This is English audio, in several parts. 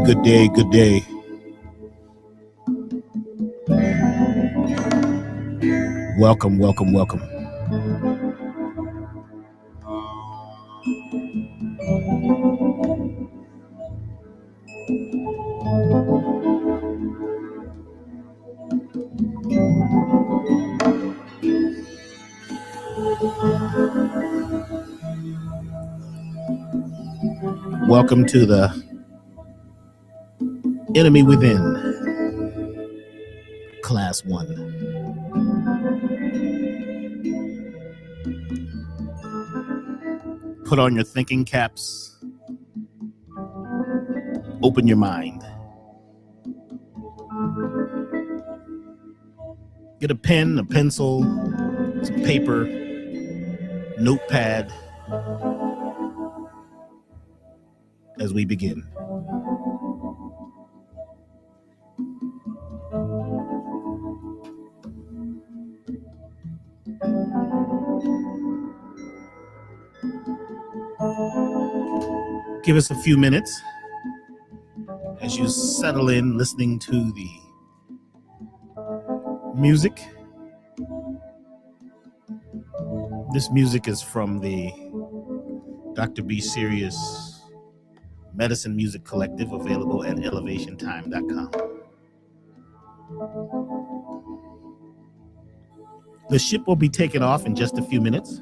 Good day, good day. Welcome, welcome, welcome. Welcome to the Enemy Within, Class 1. Put on your thinking caps. Open your mind. Get a pen, a pencil, some paper, notepad as we begin. Give us a few minutes as you settle in listening to the music. This music is from the Dr. B Serious Medicine Music Collective, available at elevationtime.com. The ship will be taking off in just a few minutes.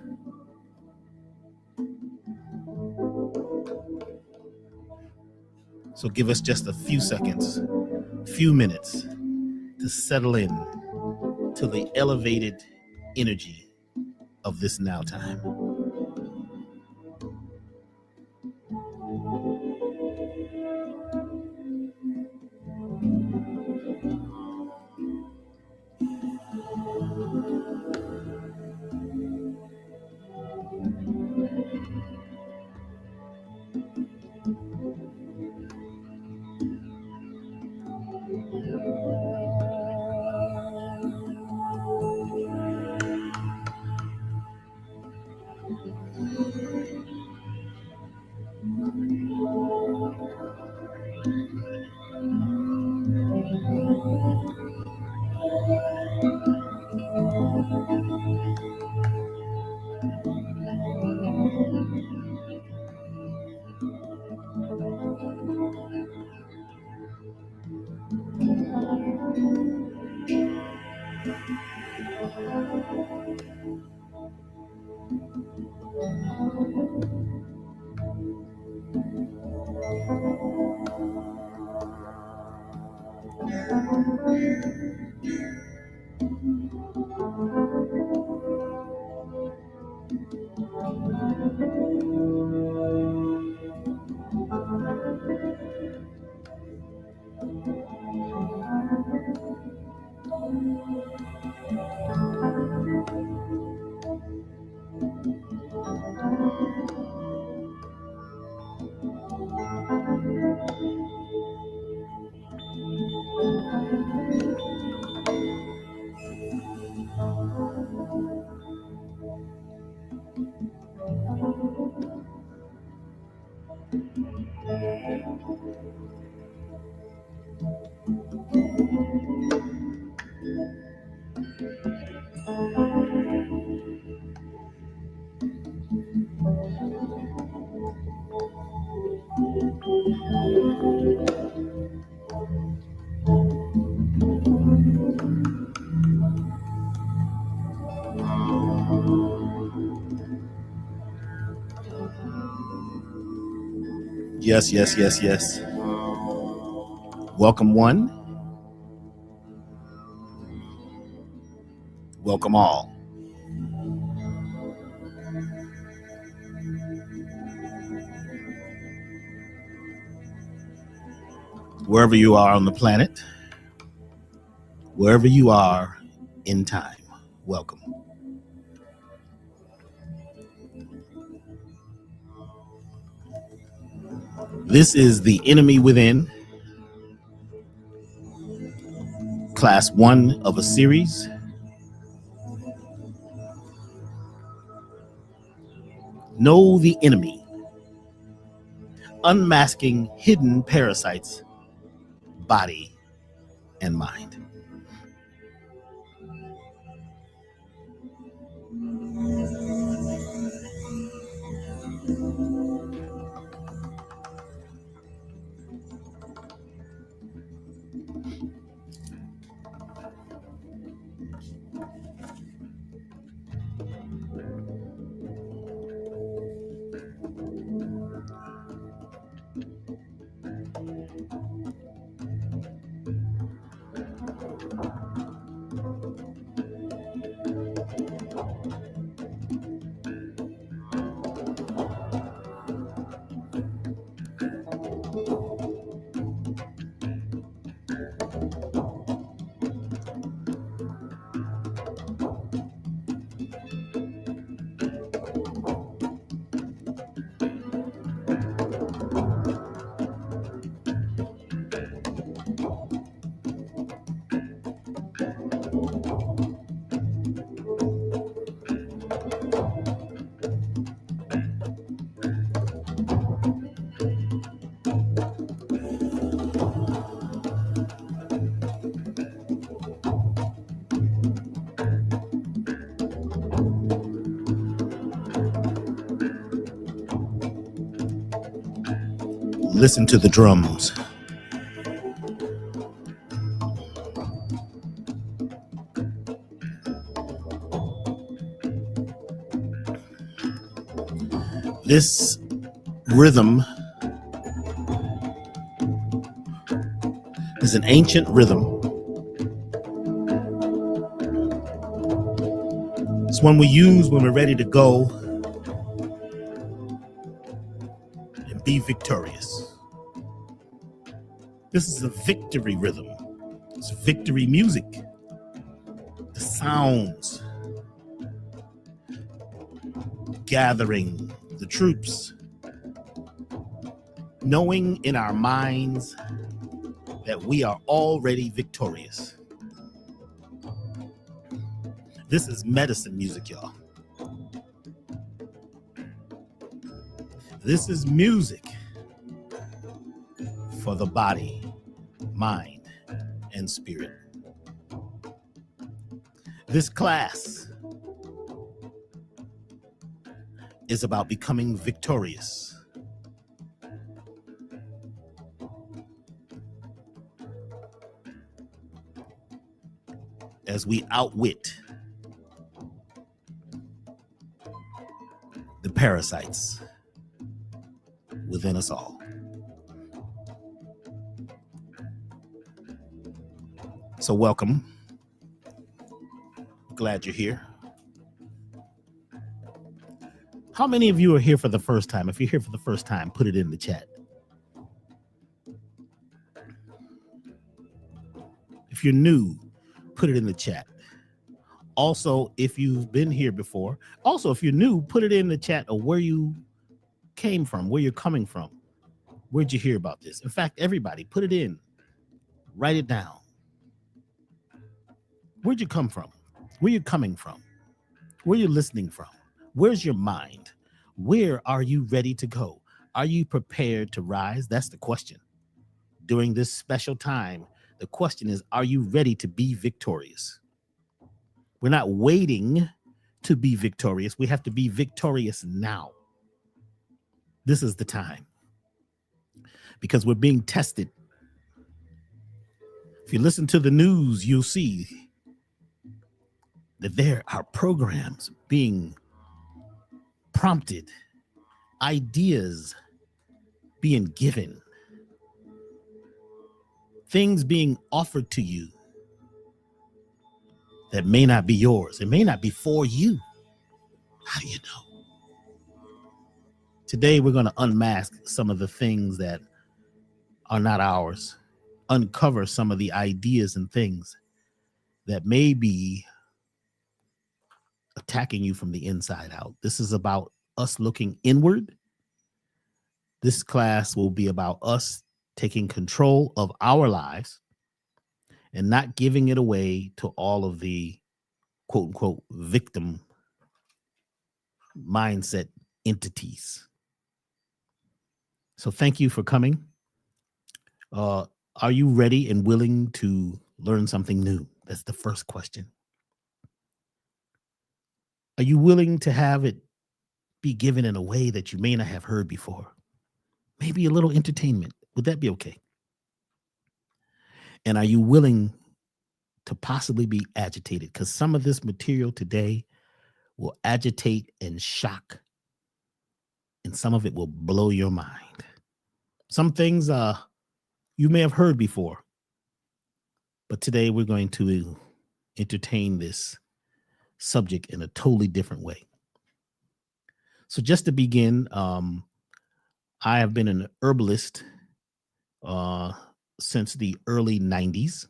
So give us just a few seconds, few minutes to settle in to the elevated energy of this now time. Yes, yes, yes, yes. Welcome one. Welcome all. Wherever you are on the planet, wherever you are in time, welcome. This is The Enemy Within, class 1 of a series. Know the enemy. Unmasking hidden parasites, body and mind. Listen to the drums. This rhythm is an ancient rhythm. It's one we use when we're ready to go and be victorious. This is a victory rhythm. It's victory music. The sounds gathering the troops, knowing in our minds that we are already victorious. This is medicine music, y'all. This is music for the body, mind, and spirit. This class is about becoming victorious. As we outwit the parasites within us all. So welcome. Glad you're here. How many of you are here for the first time? If you're here for the first time, put it in the chat. If you're new, put it in the chat. Also, if you've been here before, also, if you're new, put it in the chat of where you came from, where you're coming from. Where'd you hear about this? In fact, everybody, put it in. Write it down. Where'd you come from? Where you coming from? Where you listening from? Where's your mind? Where are you ready to go? Are you prepared to rise? That's the question. During this special time, the question is, are you ready to be victorious? We're not waiting to be victorious. We have to be victorious now. This is the time. Because we're being tested. If you listen to the news, you'll see that there are programs being prompted, ideas being given, things being offered to you that may not be yours. It may not be for you. How do you know? Today, we're going to unmask some of the things that are not ours, uncover some of the ideas and things that may be attacking you from the inside out. This is about us looking inward. This class will be about us taking control of our lives and not giving it away to all of the quote unquote victim mindset entities. So thank you for coming. Are you ready and willing to learn something new? That's the first question. Are you willing to have it be given in a way that you may not have heard before? Maybe a little entertainment. Would that be okay? And are you willing to possibly be agitated? Because some of this material today will agitate and shock, and some of it will blow your mind. Some things you may have heard before, but today we're going to entertain this subject in a totally different way. So just to begin, I have been an herbalist since the early 90s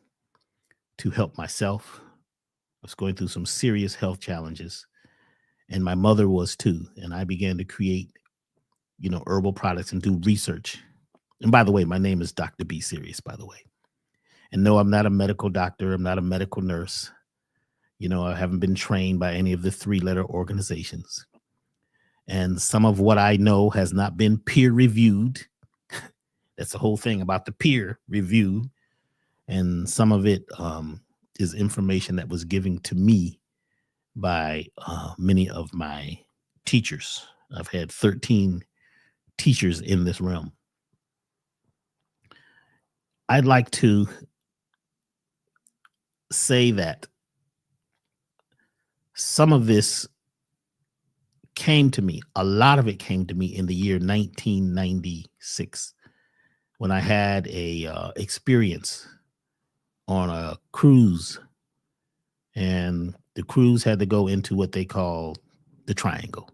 to help myself. I was going through some serious health challenges, and my mother was too. And I began to create, herbal products and do research. And by the way, my name is Dr. B Serious, by the way. And no, I'm not a medical doctor. I'm not a medical nurse. I haven't been trained by any of the 3-letter organizations. And some of what I know has not been peer reviewed. That's the whole thing about the peer review. And some of it is information that was given to me by many of my teachers. I've had 13 teachers in this realm. I'd like to say that some of this came to me, a lot of it came to me in the year 1996 when I had a experience on a cruise, and the cruise had to go into what they call the triangle,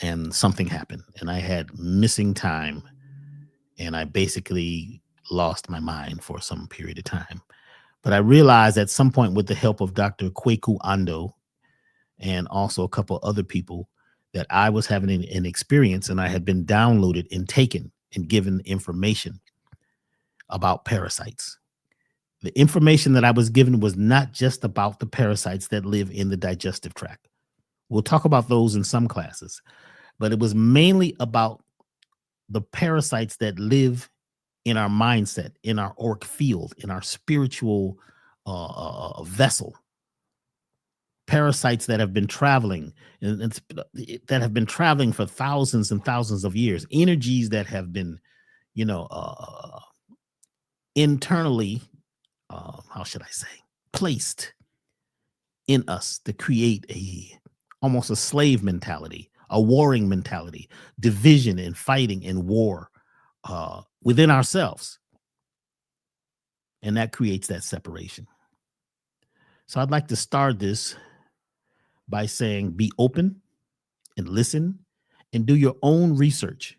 and something happened, and I had missing time, and I basically lost my mind for some period of time. But I realized at some point, with the help of Dr. Kweku Ando and also a couple other people, that I was having an experience, and I had been downloaded and taken and given information about parasites. The information that I was given was not just about the parasites that live in the digestive tract. We'll talk about those in some classes, but it was mainly about the parasites that live in our mindset, in our auric field, in our spiritual vessel. Parasites that have been traveling and that have been traveling for thousands and thousands of years. Energies that have been, internally, how should I say, placed in us to create almost a slave mentality, a warring mentality, division and fighting and war within ourselves. And that creates that separation. So I'd like to start this by saying, be open and listen and do your own research.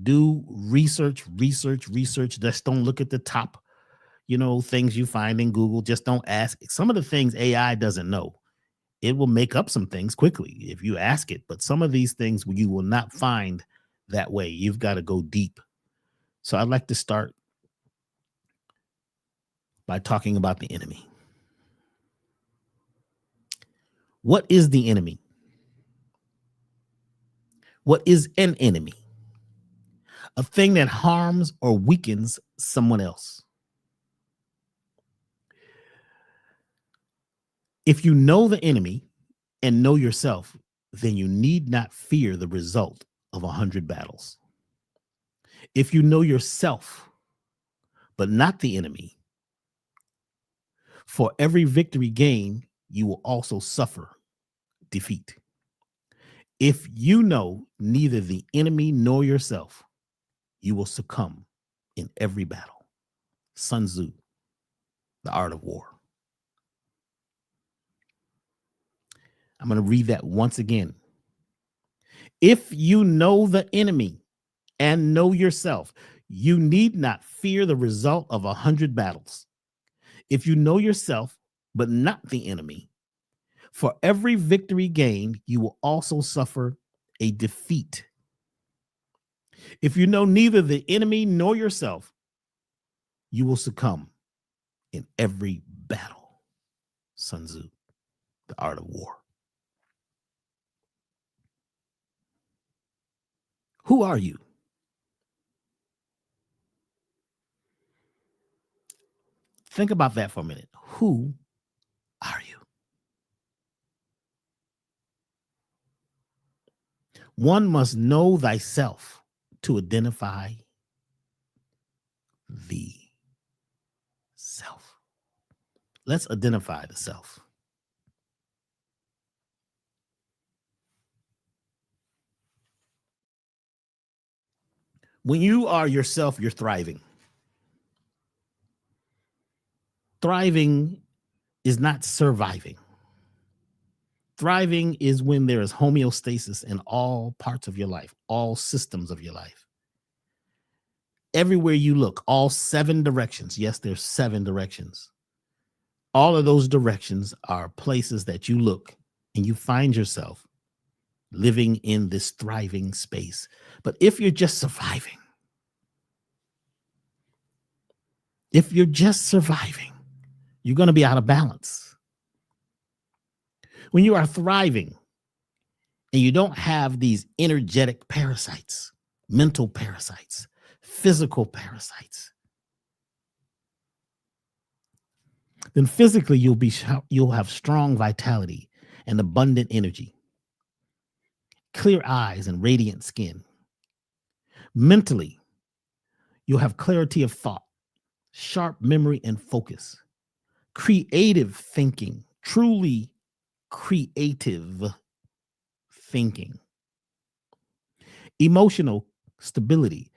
Do research. Just don't look at the top, things you find in Google. Just don't ask. Some of the things AI doesn't know. It will make up some things quickly if you ask it. But some of these things you will not find that way. You've got to go deep. So I'd like to start by talking about the enemy. What is the enemy? What is an enemy? A thing that harms or weakens someone else. If you know the enemy and know yourself, then you need not fear the result of 100 battles. If you know yourself, but not the enemy, for every victory gained, you will also suffer defeat. If you know neither the enemy nor yourself, you will succumb in every battle. Sun Tzu, The Art of War. I'm going to read that once again. If you know the enemy and know yourself, you need not fear the result of 100 battles. If you know yourself, but not the enemy, for every victory gained, you will also suffer a defeat. If you know neither the enemy nor yourself, you will succumb in every battle. Sun Tzu, The Art of War. Who are you? Think about that for a minute. Who are you? One must know thyself to identify the self. Let's identify the self. When you are yourself, you're thriving. Thriving is not surviving. Thriving is when there is homeostasis in all parts of your life, all systems of your life. Everywhere you look, all 7 directions. Yes, there's 7 directions. All of those directions are places that you look and you find yourself living in this thriving space. But if you're just surviving, you're going to be out of balance. When you are thriving and you don't have these energetic parasites, mental parasites, physical parasites, then physically you'll have strong vitality and abundant energy, clear eyes and radiant skin. Mentally, you'll have clarity of thought, sharp memory and focus, creative thinking, truly creative thinking, emotional stability,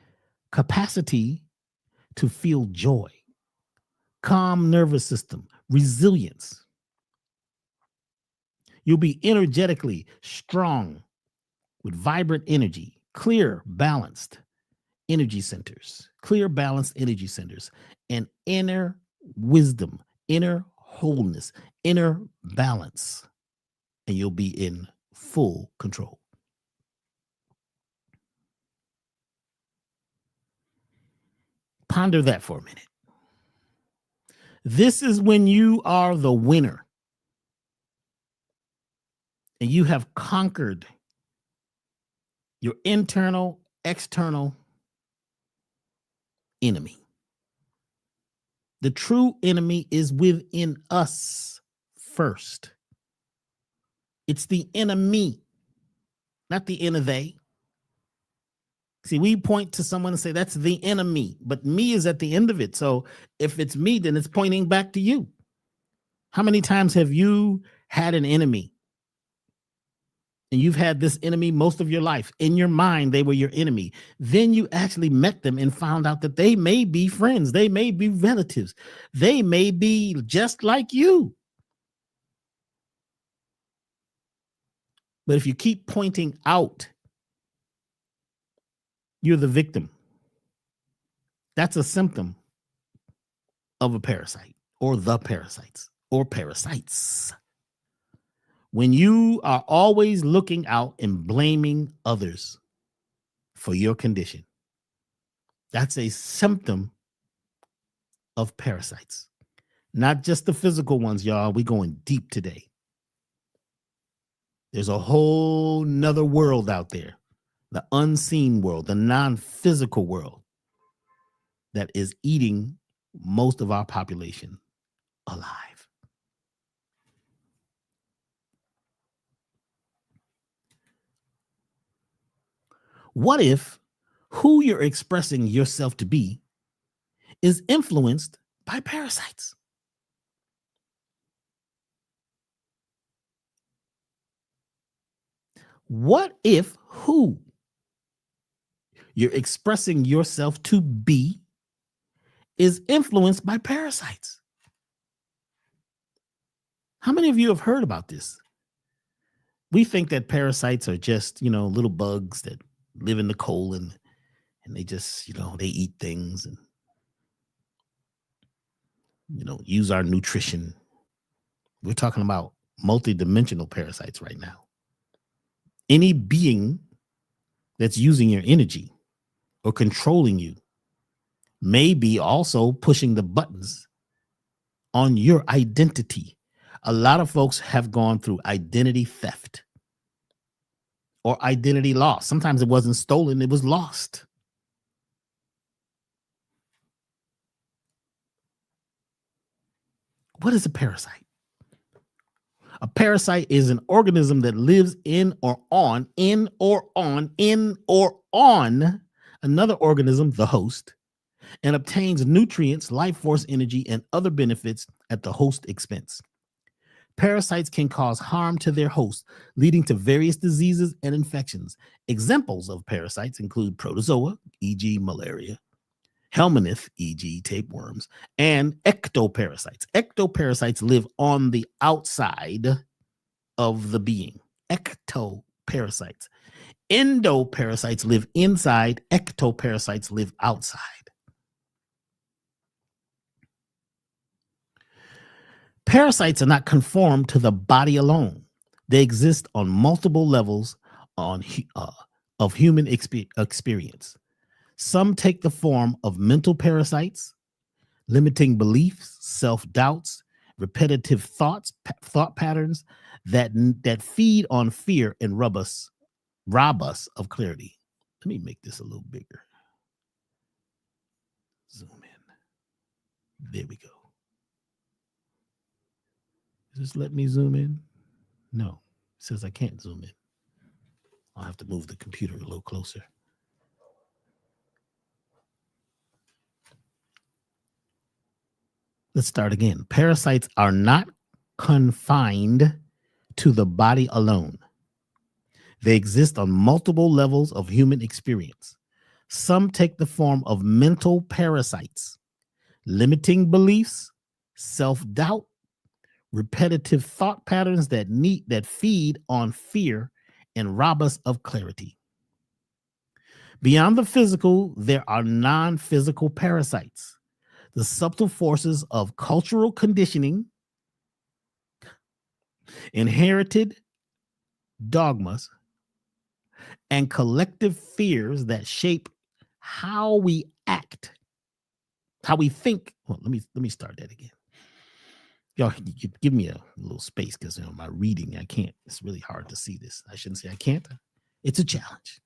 capacity to feel joy, calm nervous system, resilience. You'll be energetically strong with vibrant energy, clear, balanced energy centers, and inner wisdom, inner wholeness, inner balance, and you'll be in full control. Ponder that for a minute. This is when you are the winner and you have conquered your internal, external enemy. The true enemy is within us first. It's the enemy, not the inner they. See, we point to someone and say, that's the enemy, but me is at the end of it. So if it's me, then it's pointing back to you. How many times have you had an enemy? And you've had this enemy most of your life. In your mind, they were your enemy. Then you actually met them and found out that they may be friends. They may be relatives. They may be just like you. But if you keep pointing out, you're the victim. That's a symptom of a parasite or the parasites or parasites. When you are always looking out and blaming others for your condition, that's a symptom of parasites. Not just the physical ones, y'all. We're going deep today. There's a whole nother world out there, the unseen world, the non-physical world that is eating most of our population alive. What if who you're expressing yourself to be is influenced by parasites? What if who you're expressing yourself to be is influenced by parasites. How many of you have heard about this? We think that parasites are just, little bugs that live in the colon and they just, they eat things and, use our nutrition. We're talking about multidimensional parasites right now. Any being that's using your energy or controlling you may be also pushing the buttons on your identity. A lot of folks have gone through identity theft or identity loss. Sometimes it wasn't stolen, it was lost. What is a parasite? A parasite is an organism that lives in or on another organism, the host, and obtains nutrients, life force energy, and other benefits at the host expense. Parasites can cause harm to their host, leading to various diseases and infections. Examples of parasites include protozoa, e.g., malaria, helminth, e.g., tapeworms, and ectoparasites. Ectoparasites live on the outside of the being. Ectoparasites. Endoparasites live inside. Ectoparasites live outside. Parasites are not conformed to the body alone. They exist on multiple levels of human experience. Some take the form of mental parasites, limiting beliefs, self-doubts, repetitive thought patterns that feed on fear and rob us of clarity. Let me make this a little bigger. Zoom in. There we go. Does this let me zoom in? No, it says I can't zoom in. I'll have to move the computer a little closer. Let's start again. Parasites are not confined to the body alone. They exist on multiple levels of human experience. Some take the form of mental parasites, limiting beliefs, self-doubt, repetitive thought patterns that feed on fear and rob us of clarity. Beyond the physical, there are non-physical parasites. The subtle forces of cultural conditioning, inherited dogmas, and collective fears that shape how we act, how we think. Well, let me start that again. Y'all, you give me a little space because my reading, I can't. It's really hard to see this. I shouldn't say I can't. It's a challenge.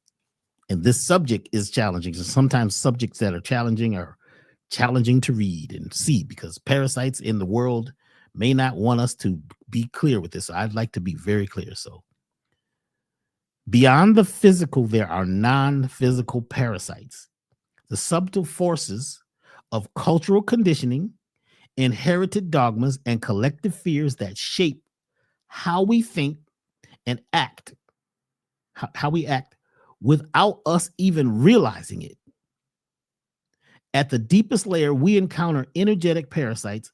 And this subject is challenging. So sometimes subjects that are challenging to read and see because parasites in the world may not want us to be clear with this. So I'd like to be very clear. So beyond the physical, there are non-physical parasites. The subtle forces of cultural conditioning, inherited dogmas, and collective fears that shape how we think and act, how we act without us even realizing it. At the deepest layer, we encounter energetic parasites,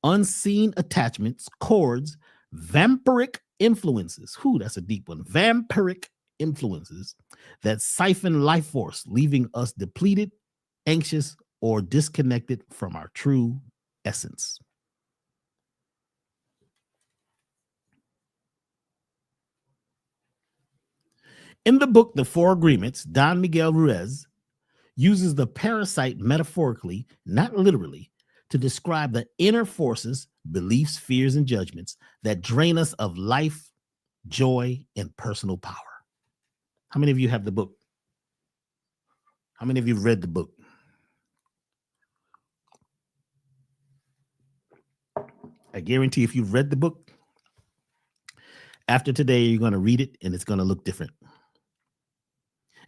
unseen attachments, cords, vampiric influences. That's a deep one. Vampiric influences that siphon life force, leaving us depleted, anxious, or disconnected from our true essence. In the book, The Four Agreements, Don Miguel Ruiz uses the parasite metaphorically, not literally, to describe the inner forces, beliefs, fears, and judgments that drain us of life, joy, and personal power. How many of you have the book? How many of you have read the book? I guarantee if you've read the book, after today, you're going to read it and it's going to look different.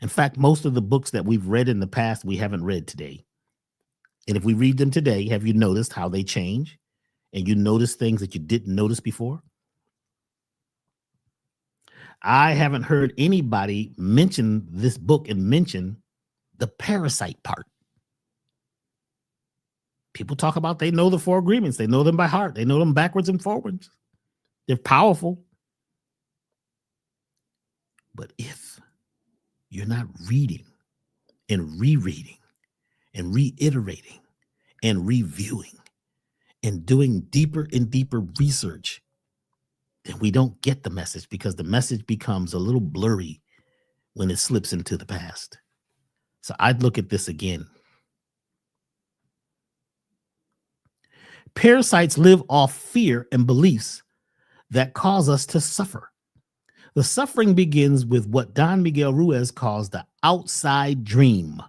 In fact, most of the books that we've read in the past, we haven't read today. And if we read them today, have you noticed how they change? And you notice things that you didn't notice before? I haven't heard anybody mention this book and mention The parasite part. People talk about they know the four agreements. They know them by heart. They know them backwards and forwards. They're powerful. But if you're not reading and rereading and reiterating and reviewing and doing deeper and deeper research, then we don't get the message because the message becomes a little blurry when it slips into the past. So I'd look at this again. Parasites live off fear and beliefs that cause us to suffer. The suffering begins with what Don Miguel Ruiz calls the outside dream.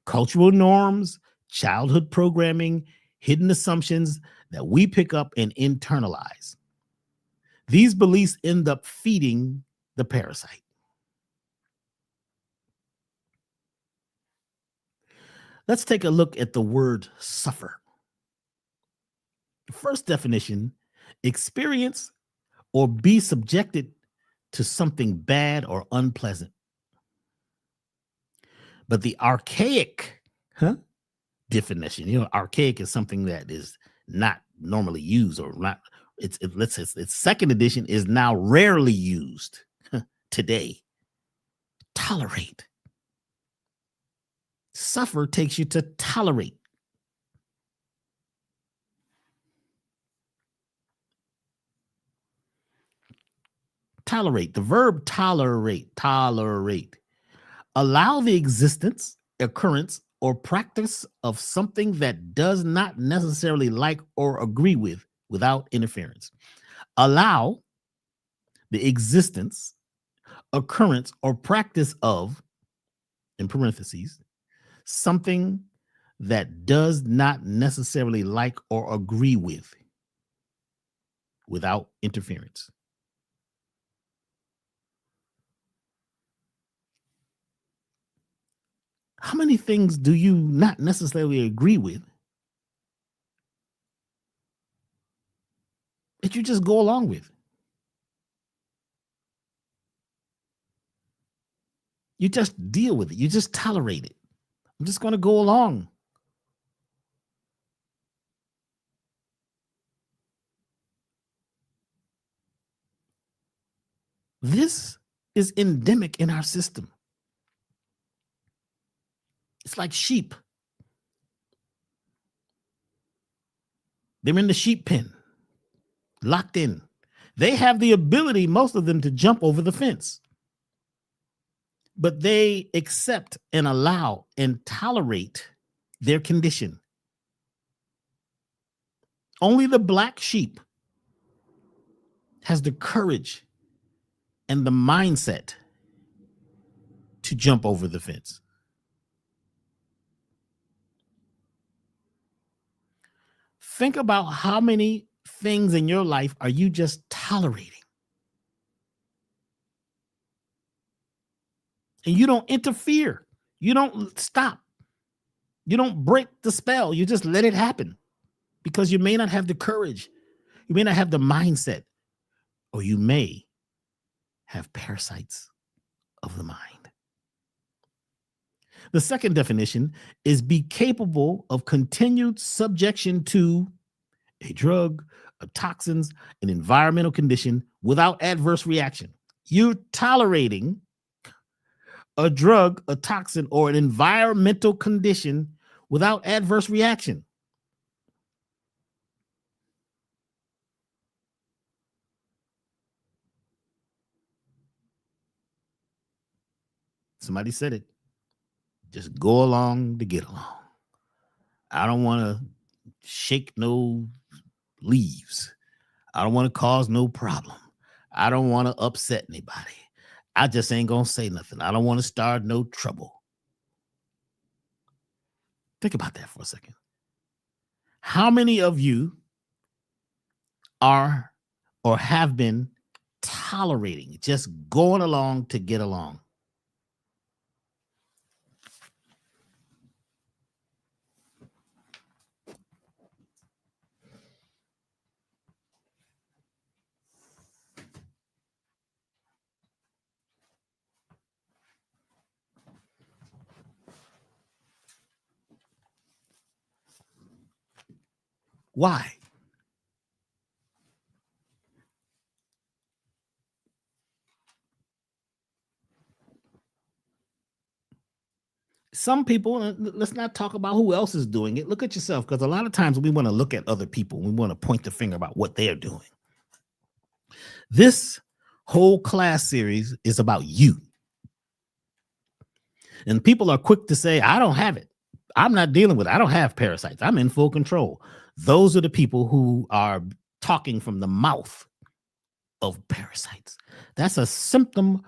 Cultural norms, childhood programming, hidden assumptions that we pick up and internalize. These beliefs end up feeding the parasite. Let's take a look at the word suffer. The first definition: experience or be subjected to something bad or unpleasant. But the archaic definition, archaic is something that is not normally used or not. Its second edition is now rarely used today. Tolerate. Suffer takes you to tolerate. Tolerate. The verb tolerate. Tolerate. Allow the existence, occurrence, or practice of something that does not necessarily like or agree with without interference. Allow the existence, occurrence, or practice of, in parentheses, something that does not necessarily like or agree with without interference. How many things do you not necessarily agree with that you just go along with? You just deal with it. You just tolerate it. I'm just going to go along. This is endemic in our system. It's like sheep. They're in the sheep pen, locked in. They have the ability, most of them, to jump over the fence. But they accept and allow and tolerate their condition. Only the black sheep has the courage and the mindset to jump over the fence. Think about how many things in your life are you just tolerating? And you don't interfere. You don't stop. You don't break the spell. You just let it happen because you may not have the courage. You may not have the mindset, or you may have parasites of the mind. The second definition is be capable of continued subjection to a drug, a toxins, an environmental condition without adverse reaction. You're tolerating a drug, a toxin, or an environmental condition without adverse reaction. Somebody said it. Just go along to get along. I don't want to shake no leaves. I don't want to cause no problem. I don't want to upset anybody. I just ain't going to say nothing. I don't want to start no trouble. Think about that for a second. How many of you are or have been tolerating, just going along to get along? Why? Some people, let's not talk about who else is doing it. Look at yourself, because a lot of times we want to look at other people. We want to point the finger about what they're doing. This whole class series is about you. And people are quick to say, I don't have it. I'm not dealing with it. I don't have parasites. I'm in full control. Those are the people who are talking from the mouth of parasites. That's a symptom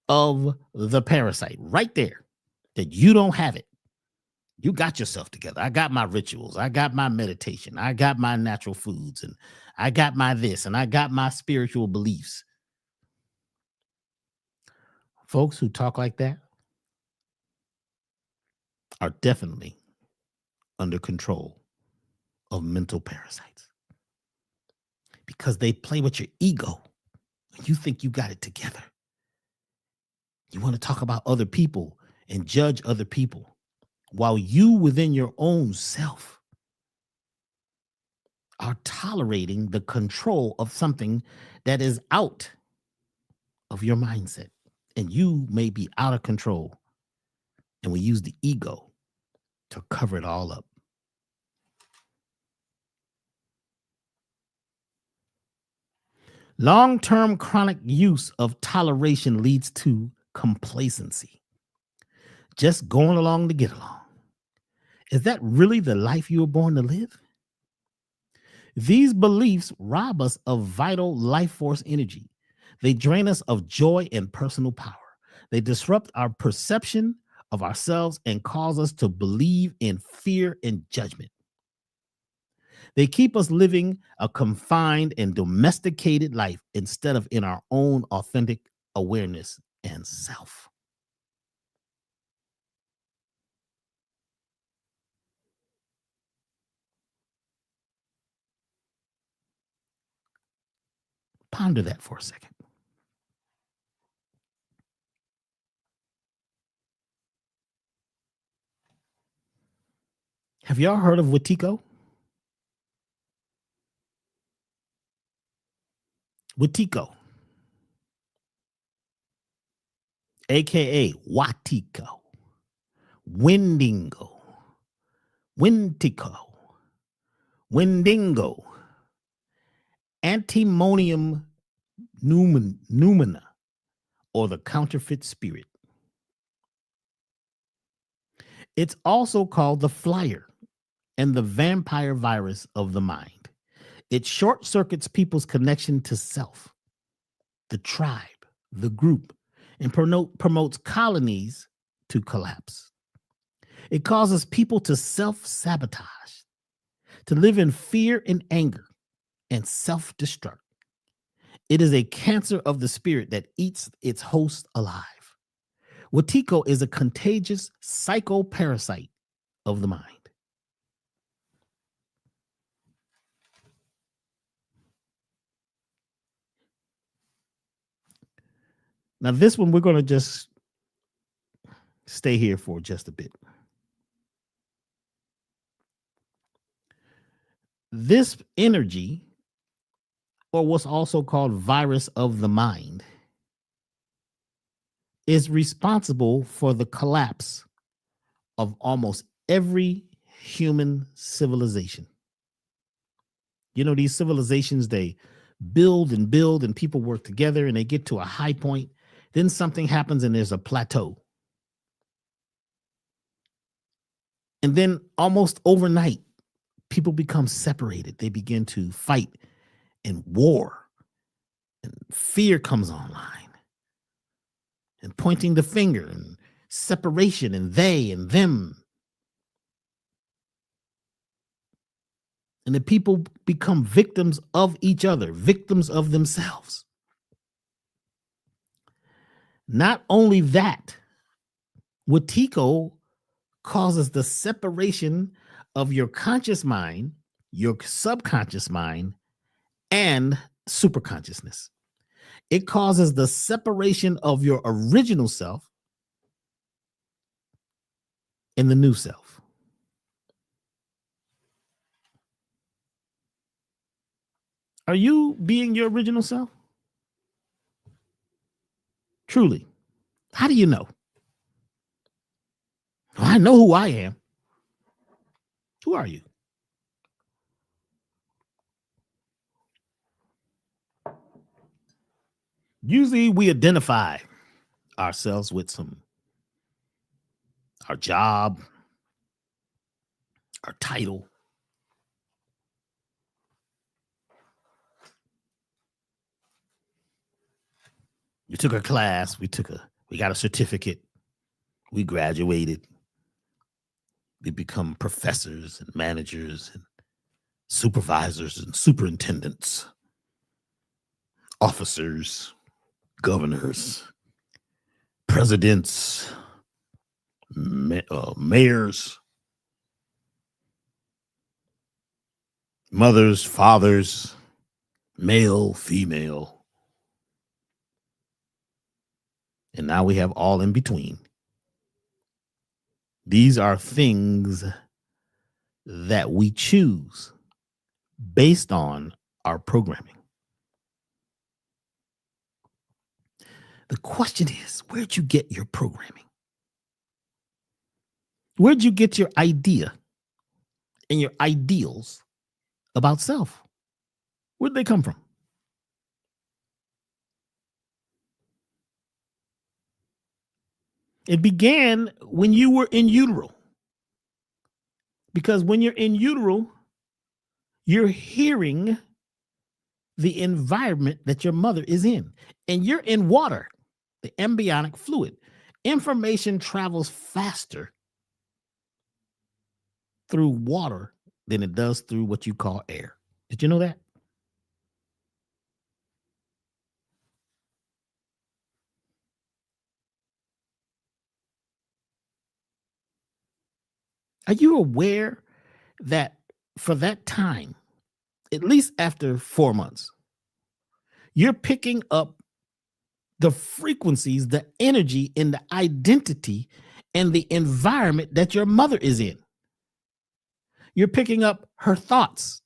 of the parasite right there, that you don't have it. You got yourself together. I got my rituals. I got my meditation. I got my natural foods, and I got my this, and I got my spiritual beliefs. Folks who talk like that are definitely under control of mental parasites, because they play with your ego. You think you got it together. You want to talk about other people and judge other people, while you within your own self are tolerating the control of something that is out of your mindset. And you may be out of control. And we use the ego to cover it all up. Long-term chronic use of toleration leads to complacency. Just going along to get along. Is that really the life you were born to live? These beliefs rob us of vital life force energy. They drain us of joy and personal power. They disrupt our perception of ourselves and cause us to believe in fear and judgment. They keep us living a confined and domesticated life instead of in our own authentic awareness and self. Ponder that for a second. Have y'all heard of Wetiko? Wetiko, aka Watiko, Wendigo, Wintico, Wendigo, Antimonium numina, or the counterfeit spirit. It's also called the flyer and the vampire virus of the mind. It short circuits people's connection to self, the tribe, the group, and promotes colonies to collapse. It causes people to self sabotage, to live in fear and anger, and self destruct. It is a cancer of the spirit that eats its host alive. Watiko is a contagious psychoparasite of the mind. Now, this one, we're going to just stay here for just a bit. This energy, or what's also called virus of the mind, is responsible for the collapse of almost every human civilization. You know, these civilizations, they build and build, and people work together, and they get to a high point. Then something happens, and there's a plateau. And then almost overnight, people become separated. They begin to fight and war, and fear comes online, and pointing the finger, and separation, and they and them. And the people become victims of each other, victims of themselves. Not only that, Watiko causes the separation of your conscious mind, your subconscious mind, and superconsciousness. It causes the separation of your original self and the new self. Are you being your original self? Truly. How do you know? Well, I know who I am. Who are you? Usually we identify ourselves with our job, our title. We took a class, we got a certificate, we graduated, we become professors and managers and supervisors and superintendents, officers, governors, presidents, mayors, mothers, fathers, male, female, and now we have all in between. These are things that we choose based on our programming. The question is, where'd you get your programming? Where'd you get your idea and your ideals about self? Where'd they come from? It began when you were in utero. Because when you're in utero, you're hearing the environment that your mother is in, and you're in water, the embryonic fluid. Information travels faster through water than it does through what you call air. Did you know that? Are you aware that for that time, at least after 4 months, you're picking up the frequencies, the energy, and the identity and the environment that your mother is in? You're picking up her thoughts.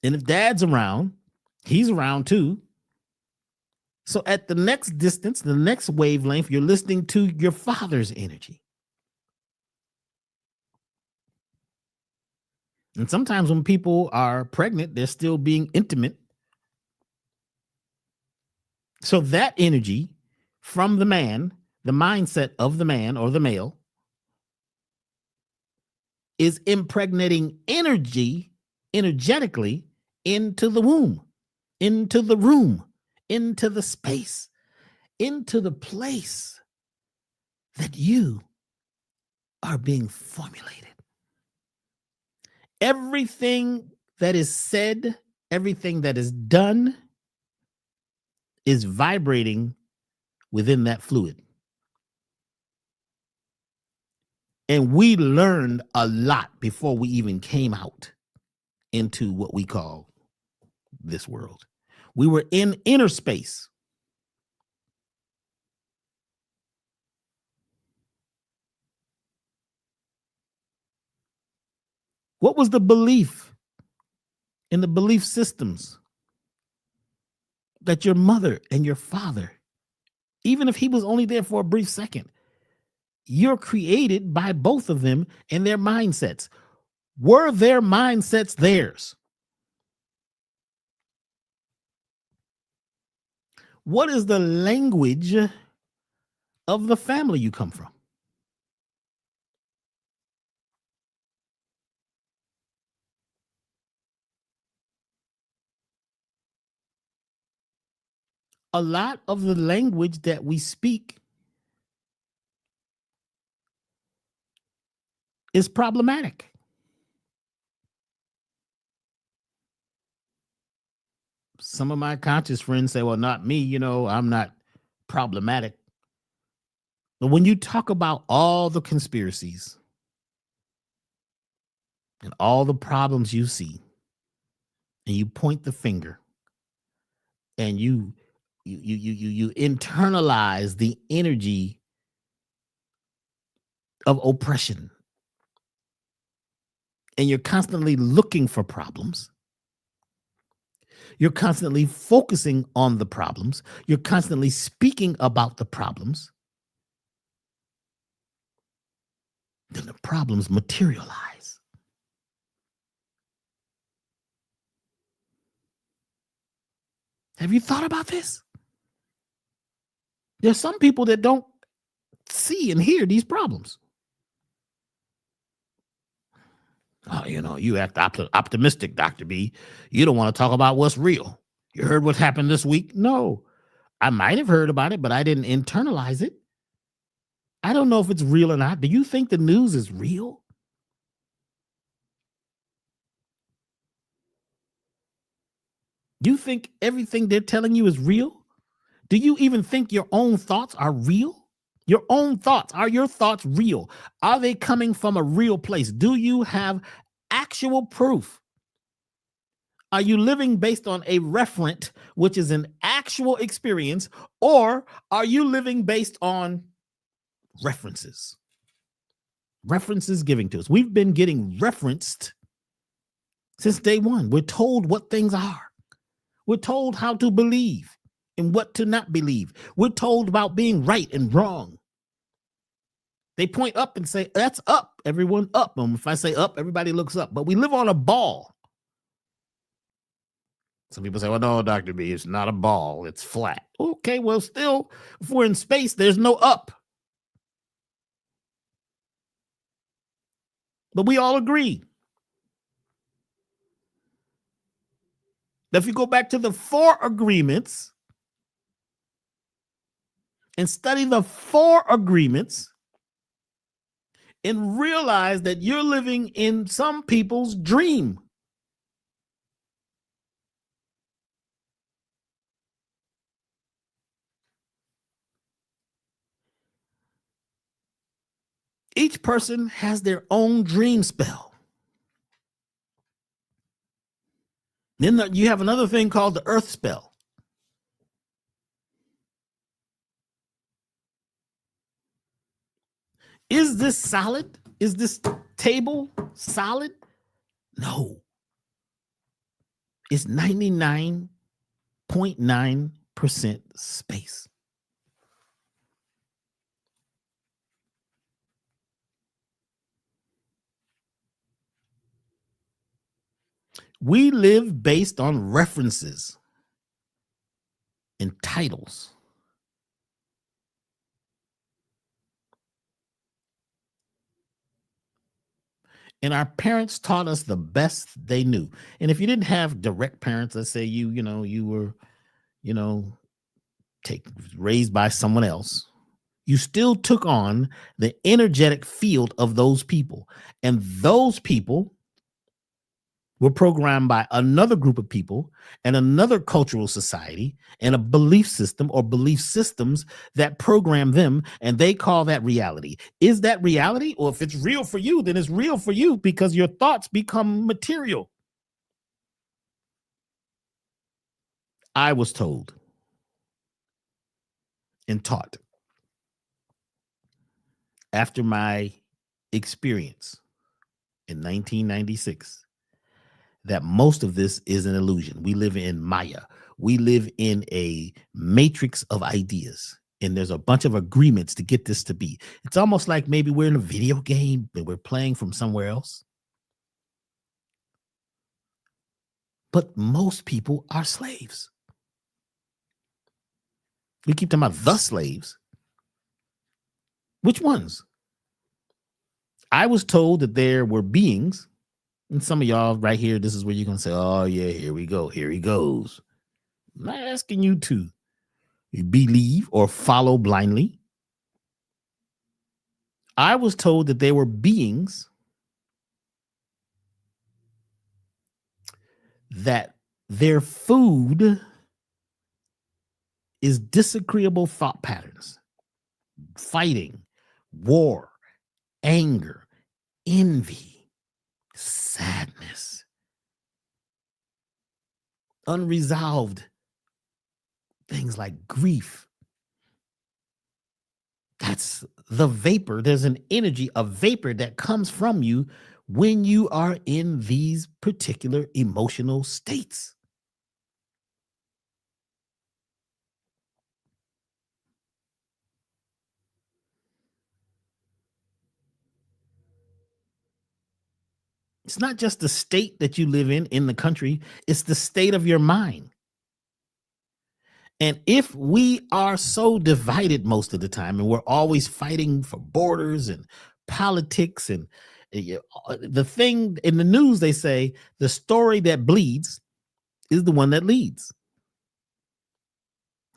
And if dad's around, he's around too. So at the next distance, the next wavelength, you're listening to your father's energy. And sometimes when people are pregnant, they're still being intimate. So that energy from the man, the mindset of the man or the male, is impregnating energy energetically into the womb, into the room, into the space, into the place that you are being formulated. Everything that is said, everything that is done is vibrating within that fluid. And we learned a lot before we even came out into what we call this world. We were in inner space. What was the belief in the belief systems that your mother and your father, even if he was only there for a brief second, you're created by both of them and their mindsets? Were their mindsets theirs? What is the language of the family you come from? A lot of the language that we speak is problematic. Some of my conscious friends say, well, not me, I'm not problematic. But when you talk about all the conspiracies and all the problems you see, and you point the finger and you internalize the energy of oppression, and you're constantly looking for problems, you're constantly focusing on the problems, you're constantly speaking about the problems, then the problems materialize. Have you thought about this? There's some people that don't see and hear these problems. Oh, you act optimistic, Dr. B. You don't want to talk about what's real. You heard what happened this week? No, I might have heard about it, but I didn't internalize it. I don't know if it's real or not. Do you think the news is real? Do you think everything they're telling you is real? Do you even think your own thoughts are real? Your own thoughts, are your thoughts real? Are they coming from a real place? Do you have actual proof? Are you living based on a referent, which is an actual experience, or are you living based on references? References giving to us. We've been getting referenced since day one. We're told what things are. We're told how to believe and what to not believe. We're told about being right and wrong. They point up and say, that's up. Everyone up. And if I say up, everybody looks up. But we live on a ball. Some people say, well, no, Dr. B, it's not a ball. It's flat. Okay, well, still, if we're in space, there's no up. But we all agree that if you go back to the 4 agreements and study the 4 agreements and realize that you're living in some people's dream. Each person has their own dream spell. Then you have another thing called the earth spell. Is this solid? Is this table solid? No. It's 99.9% space. We live based on references and titles. And our parents taught us the best they knew. And if you didn't have direct parents, let's say you were, raised by someone else, you still took on the energetic field of those people. And those people were programmed by another group of people and another cultural society and a belief system or belief systems that program them, and they call that reality. Is that reality? Or if it's real for you, then it's real for you because your thoughts become material. I was told and taught after my experience in 1996 that most of this is an illusion. We live in Maya. We live in a matrix of ideas. And there's a bunch of agreements to get this to be. It's almost like maybe we're in a video game and we're playing from somewhere else. But most people are slaves. We keep talking about the slaves. Which ones? I was told that there were beings, and some of y'all right here, this is where you're going to say, oh, yeah, here we go. Here he goes. I'm not asking you to believe or follow blindly. I was told that there were beings that their food is disagreeable thought patterns, fighting, war, anger, envy, sadness, unresolved things like grief. That's the vapor. There's an energy, a vapor that comes from you when you are in these particular emotional states. It's not just the state that you live in the country, it's the state of your mind. And if we are so divided most of the time and we're always fighting for borders and politics and the thing in the news, they say the story that bleeds is the one that leads.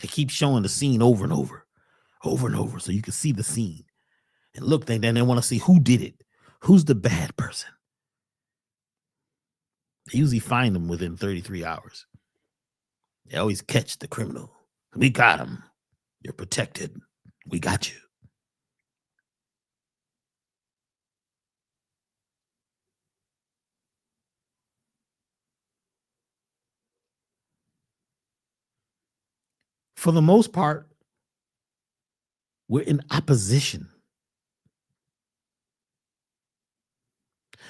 They keep showing the scene over and over, over and over, so you can see the scene. And look, then they want to see who did it. Who's the bad person? They usually find them within 33 hours. They always catch the criminal. We got him. You're protected. We got you. For the most part, we're in opposition.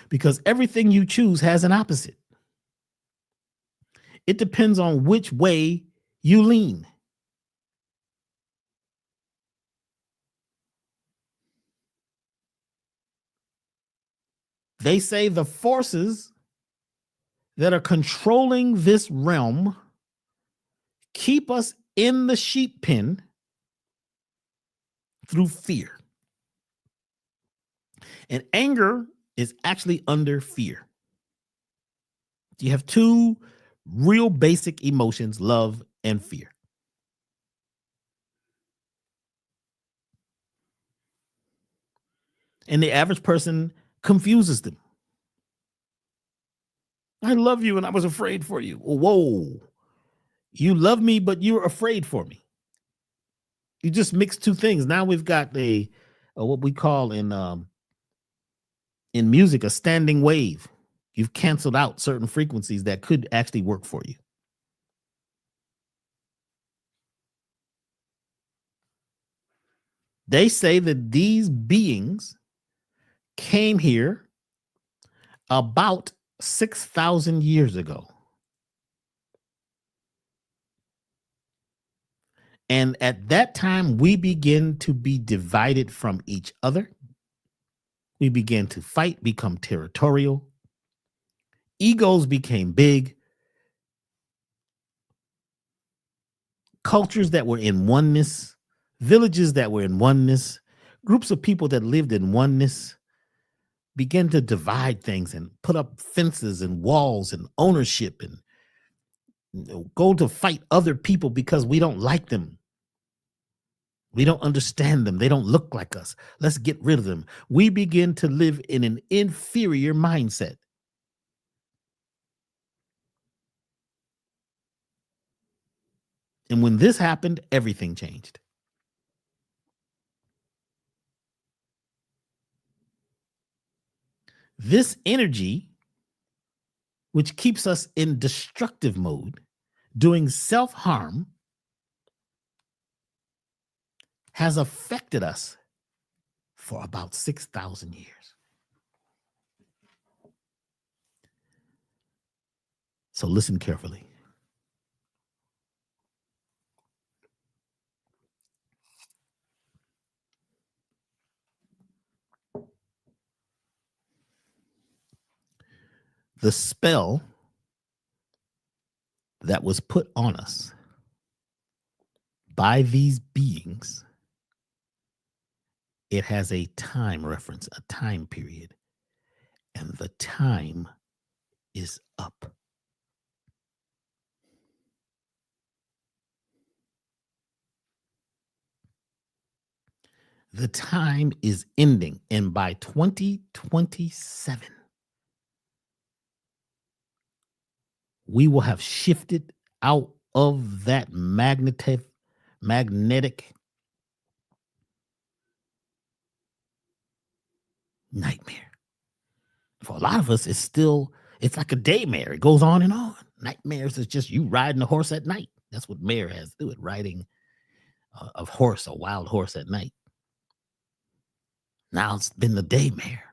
Because everything you choose has an opposite. It depends on which way you lean. They say the forces that are controlling this realm keep us in the sheep pen through fear. And anger is actually under fear. You have two real basic emotions, love and fear. And the average person confuses them. I love you and I was afraid for you. Whoa. You love me, but you're afraid for me. You just mix two things. Now we've got a what we call in music a standing wave. You've canceled out certain frequencies that could actually work for you. They say that these beings came here about 6,000 years ago. And at that time, we begin to be divided from each other. We began to fight, become territorial. Egos became big. Cultures that were in oneness, villages that were in oneness, groups of people that lived in oneness began to divide things and put up fences and walls and ownership and go to fight other people because we don't like them. We don't understand them. They don't look like us. Let's get rid of them. We begin to live in an inferior mindset. And when this happened, everything changed. This energy, which keeps us in destructive mode, doing self-harm, has affected us for about 6,000 years. So listen carefully. The spell that was put on us by these beings, it has a time reference, a time period, and the time is up. The time is ending, and by 2027, we will have shifted out of that magnetic nightmare. For a lot of us, it's like a daymare. It goes on and on. Nightmares is just you riding a horse at night. That's what mare has to do with riding a horse, a wild horse at night. Now it's been the daymare.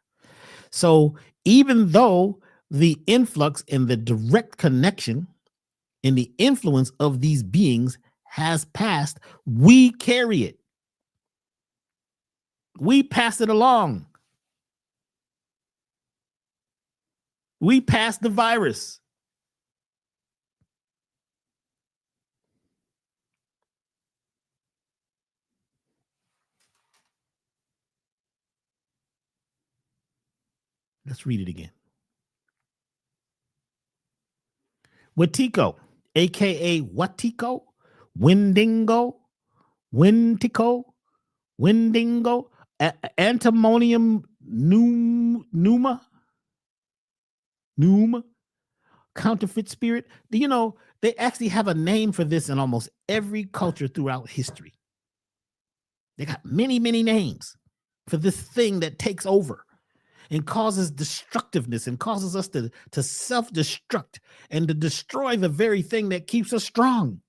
So even though the influx and the direct connection and the influence of these beings has passed, we carry it. We pass it along. We passed the virus. Let's read it again. Watiko, aka Watiko, Windingo, Wintico, Windingo, Antimonium Numa, counterfeit spirit. Do you know they actually have a name for this in almost every culture throughout history? They got many, many names for this thing that takes over and causes destructiveness and causes us to self-destruct and to destroy the very thing that keeps us strong.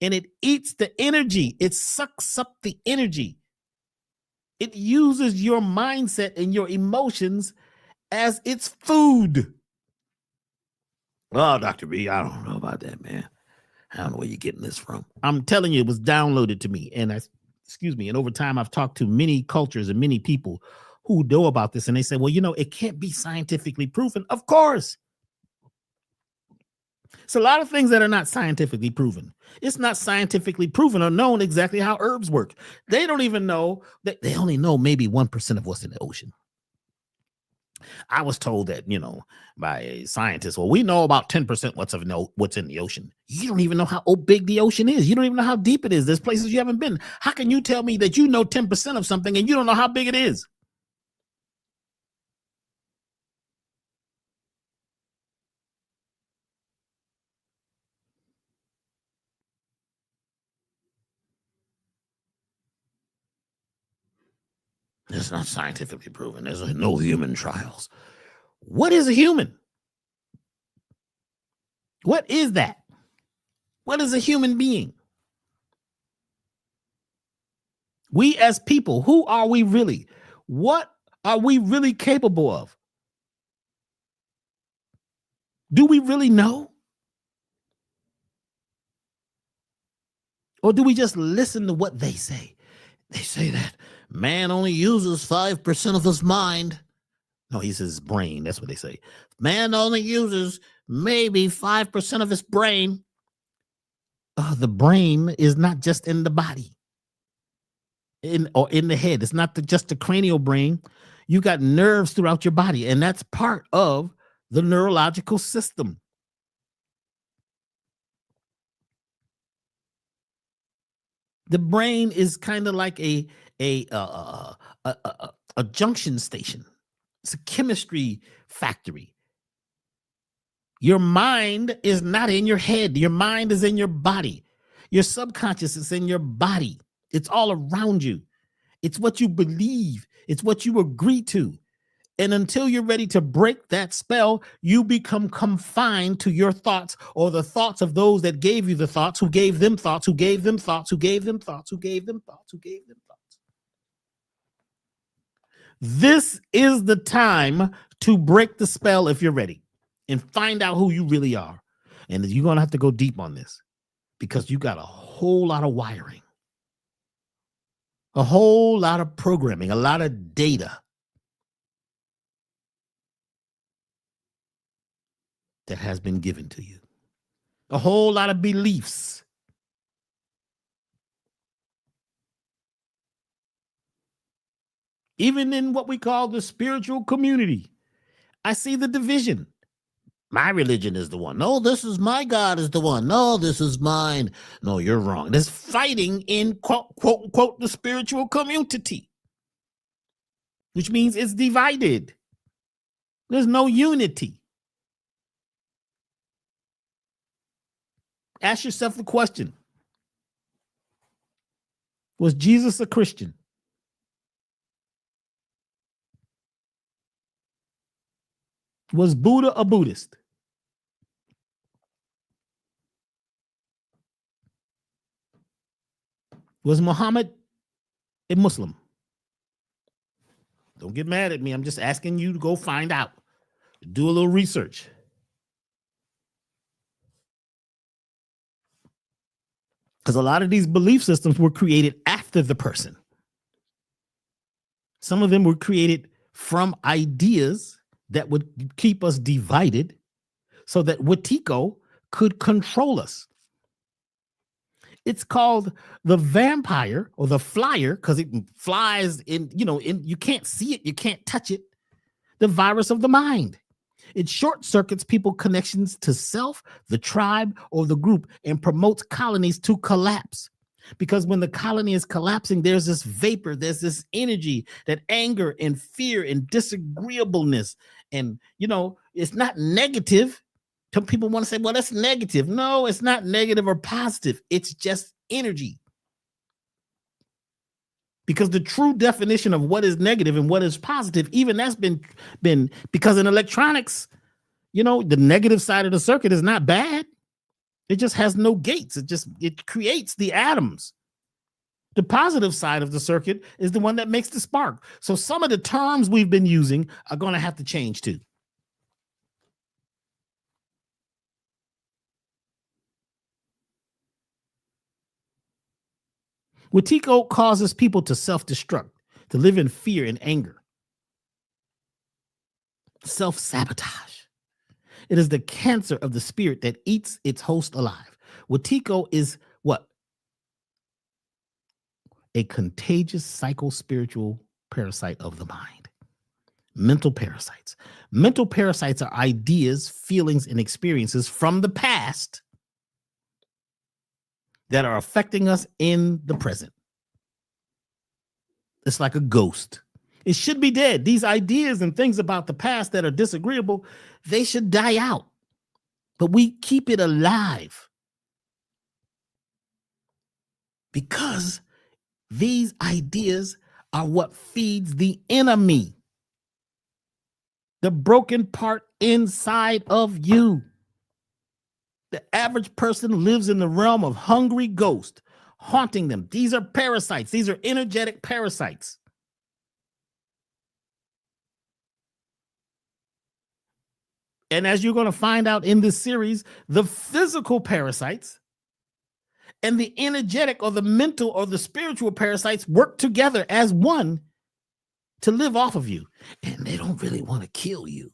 And it eats the energy. It sucks up the energy. It uses your mindset and your emotions as its food. Oh, Dr. B, I don't know about that, man. I don't know where you're getting this from. I'm telling you, it was downloaded to me. And and over time, I've talked to many cultures and many people who know about this. And they say, well, it can't be scientifically proven. Of course. It's a lot of things that are not scientifically proven. It's not scientifically proven or known exactly how herbs work. They don't even know that they only know maybe 1% of what's in the ocean. I was told that, by scientists, well, we know about 10% what's in the ocean. You don't even know how big the ocean is. You don't even know how deep it is. There's places you haven't been. How can you tell me that you know 10% of something and you don't know how big it is? It's not scientifically proven. There's no human trials. What is a human? What is that? What is a human being? We as people, who are we really? What are we really capable of? Do we really know? Or do we just listen to what they say? They say that man only uses 5% of his mind. No, he says brain. That's what they say. Man only uses maybe 5% of his brain. The brain is not just in the body or in the head. It's not just the cranial brain. You got nerves throughout your body, and that's part of the neurological system. The brain is kind of like a junction station. It's a chemistry factory. Your mind is not in your head. Your mind is in your body. Your subconscious is in your body. It's all around you. It's what you believe. It's what you agree to. And until you're ready to break that spell, you become confined to your thoughts or the thoughts of those that gave you the thoughts, who gave them thoughts, who gave them thoughts, who gave them thoughts, who gave them thoughts, who gave them thoughts. This is the time to break the spell if you're ready and find out who you really are. And you're going to have to go deep on this because you got a whole lot of wiring, a whole lot of programming, a lot of data that has been given to you, a whole lot of beliefs. Even in what we call the spiritual community, I see the division. My religion is the one. No, this is my God is the one. No, this is mine. No, you're wrong. There's fighting in quote, quote, unquote, the spiritual community, which means it's divided. There's no unity. Ask yourself the question. Was Jesus a Christian? Was Buddha a Buddhist? Was Muhammad a Muslim? Don't get mad at me. I'm just asking you to go find out. Do a little research. Because a lot of these belief systems were created after the person. Some of them were created from ideas that would keep us divided so that Watiko could control us. It's called the vampire or the flyer because it flies in, you can't see it, you can't touch it. The virus of the mind. It short circuits people's connections to self, the tribe, or the group and promotes colonies to collapse. Because when the colony is collapsing, there's this vapor, there's this energy, that anger and fear and disagreeableness. And, it's not negative. Some people want to say, well, that's negative. No, it's not negative or positive. It's just energy. Because the true definition of what is negative and what is positive, even that's been because in electronics, the negative side of the circuit is not bad. It just has no gates. It creates the atoms. The positive side of the circuit is the one that makes the spark. So some of the terms we've been using are going to have to change too. Watiko causes people to self-destruct, to live in fear and anger. Self-sabotage. It is the cancer of the spirit that eats its host alive. Watiko is what? A contagious psycho-spiritual parasite of the mind. Mental parasites. Mental parasites are ideas, feelings, and experiences from the past that are affecting us in the present. It's like a ghost. It should be dead. These ideas and things about the past that are disagreeable, they should die out. But we keep it alive because these ideas are what feeds the enemy, the broken part inside of you. The average person lives in the realm of hungry ghosts, haunting them. These are parasites. These are energetic parasites. And as you're going to find out in this series, the physical parasites and the energetic or the mental or the spiritual parasites work together as one to live off of you. And they don't really want to kill you.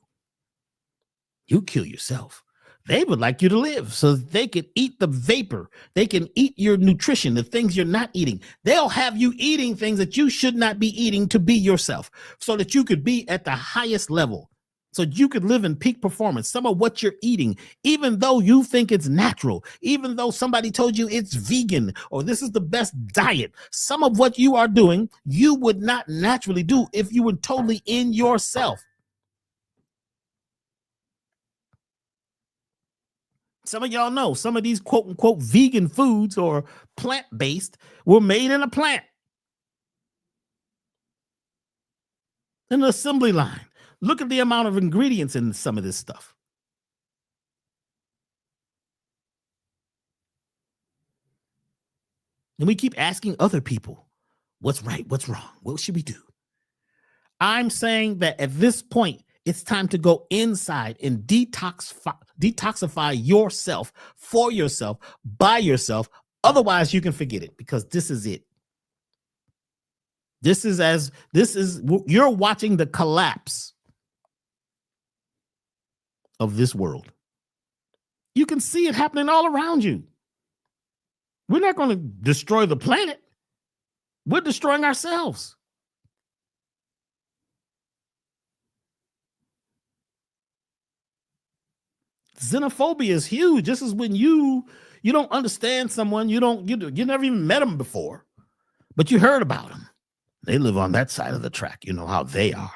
You kill yourself. They would like you to live so that they can eat the vapor. They can eat your nutrition, the things you're not eating. They'll have you eating things that you should not be eating to be yourself so that you could be at the highest level. So you could live in peak performance. Some of what you're eating, even though you think it's natural, even though somebody told you it's vegan or this is the best diet, some of what you are doing, you would not naturally do if you were totally in yourself. Some of y'all know some of these quote unquote vegan foods or plant-based were made in a plant, in an assembly line. Look at the amount of ingredients in some of this stuff. And we keep asking other people, what's right? What's wrong? What should we do? I'm saying that at this point, it's time to go inside and detoxify yourself for yourself, by yourself. Otherwise, you can forget it because this is it. You're watching the collapse of this world. You can see it happening all around you. We're not going to destroy the planet. We're destroying ourselves. Xenophobia is huge. This is when you don't understand someone, you never even met them before, but you heard about them. They live on that side of the track. You know how they are.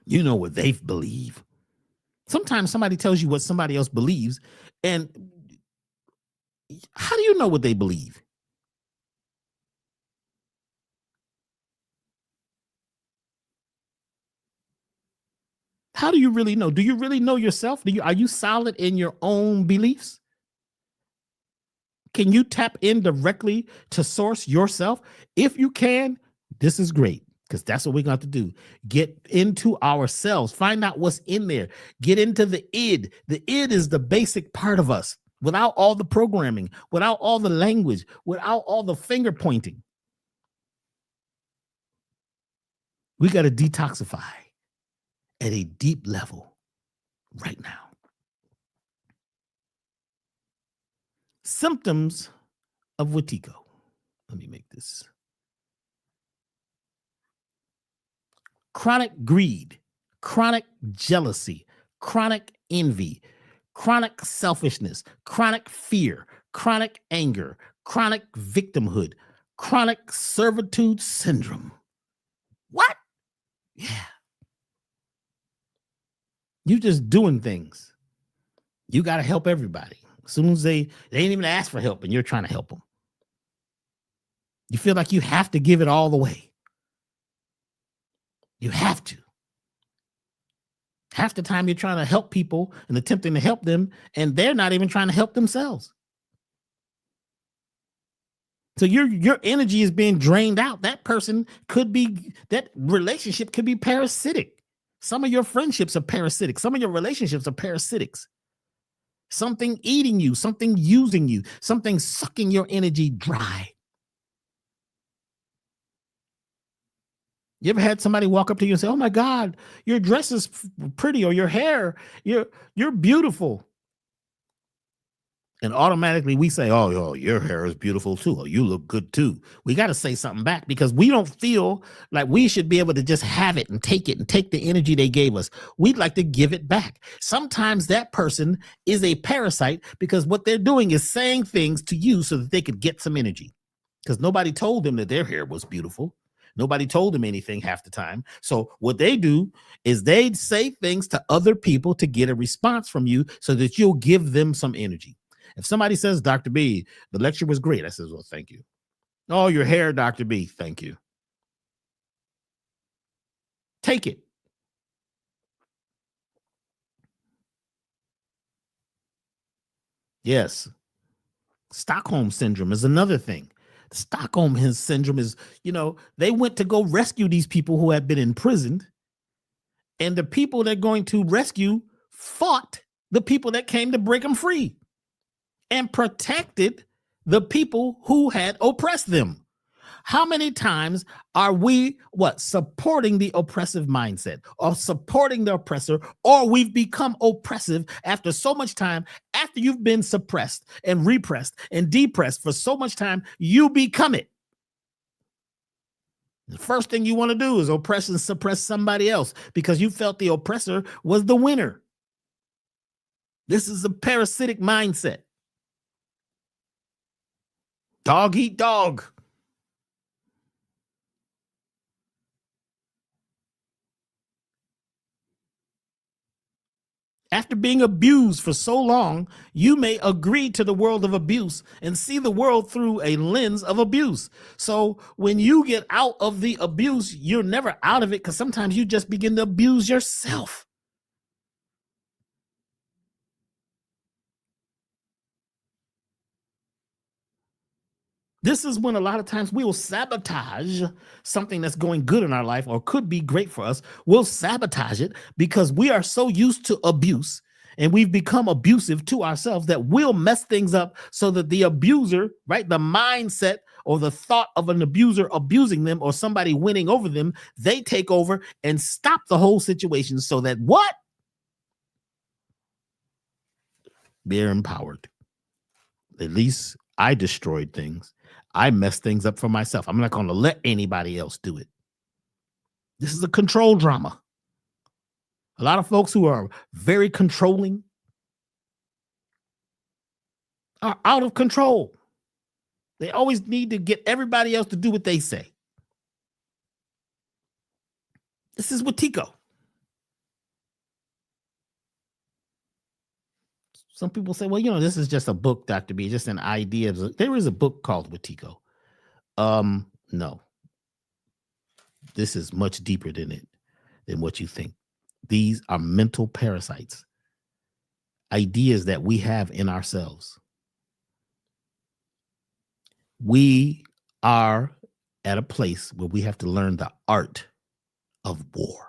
You know what they believe. Sometimes somebody tells you what somebody else believes, and how do you know what they believe? How do you really know? Do you really know yourself? Are you solid in your own beliefs? Can you tap in directly to source yourself? If you can, this is great because that's what we're going to do. Get into ourselves, find out what's in there, get into the id. The id is the basic part of us without all the programming, without all the language, without all the finger pointing. We got to detoxify at a deep level right now. Symptoms of Wetiko. Let me make this. Chronic greed, chronic jealousy, chronic envy, chronic selfishness, chronic fear, chronic anger, chronic victimhood, chronic servitude syndrome. What? Yeah. You just doing things. You got to help everybody. As soon as they ain't even ask for help and you're trying to help them. You feel like you have to give it all the way. You have to. Half the time you're trying to help people and attempting to help them, and they're not even trying to help themselves. So your energy is being drained out. That person could be, that relationship could be parasitic. Some of your friendships are parasitic. Some of your relationships are parasitics. Something eating you, something using you, something sucking your energy dry. You ever had somebody walk up to you and say, "Oh my God, your dress is pretty," or "Your hair, you're beautiful." And automatically we say, "Oh, your hair is beautiful too. Oh, you look good too." We got to say something back because we don't feel like we should be able to just have it and take the energy they gave us. We'd like to give it back. Sometimes that person is a parasite because what they're doing is saying things to you so that they could get some energy, because nobody told them that their hair was beautiful. Nobody told them anything half the time. So what they do is they say things to other people to get a response from you so that you'll give them some energy. If somebody says, "Dr. B, the lecture was great," I says, "Well, thank you." "Oh, your hair, Dr. B, thank you." Take it. Yes. Stockholm syndrome is another thing. The Stockholm syndrome is, they went to go rescue these people who had been imprisoned, and the people they're going to rescue fought the people that came to break them free and protected the people who had oppressed them. How many times are we supporting the oppressive mindset or supporting the oppressor, or we've become oppressive after so much time, after you've been suppressed and repressed and depressed for so much time, you become it. The first thing you want to do is oppress and suppress somebody else because you felt the oppressor was the winner. This is a parasitic mindset. Dog eat dog. After being abused for so long, you may agree to the world of abuse and see the world through a lens of abuse. So when you get out of the abuse, you're never out of it because sometimes you just begin to abuse yourself. This is when a lot of times we will sabotage something that's going good in our life or could be great for us. We'll sabotage it because we are so used to abuse and we've become abusive to ourselves that we'll mess things up so that the abuser, right, the mindset or the thought of an abuser abusing them or somebody winning over them, they take over and stop the whole situation so that what? They're empowered. At least I destroyed things. I messed things up for myself. I'm not going to let anybody else do it. This is a control drama. A lot of folks who are very controlling are out of control. They always need to get everybody else to do what they say. This is Watiko. Some people say, "Well, this is just a book, Dr. B, just an idea." There is a book called Watiko. No, this is much deeper than what you think. These are mental parasites, ideas that we have in ourselves. We are at a place where we have to learn the art of war.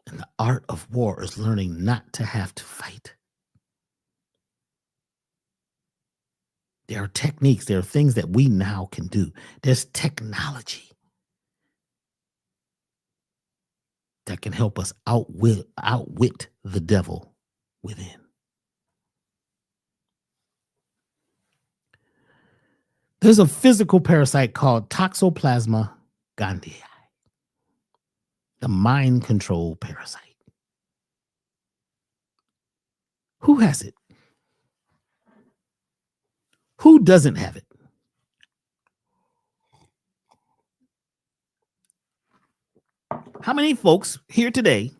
And the art of war is learning not to have to fight. There are techniques, there are things that we now can do. There's technology. that can help us outwit the devil within. There's a physical parasite called Toxoplasma gondii, the mind control parasite. Who has it? Who doesn't have it? How many folks here today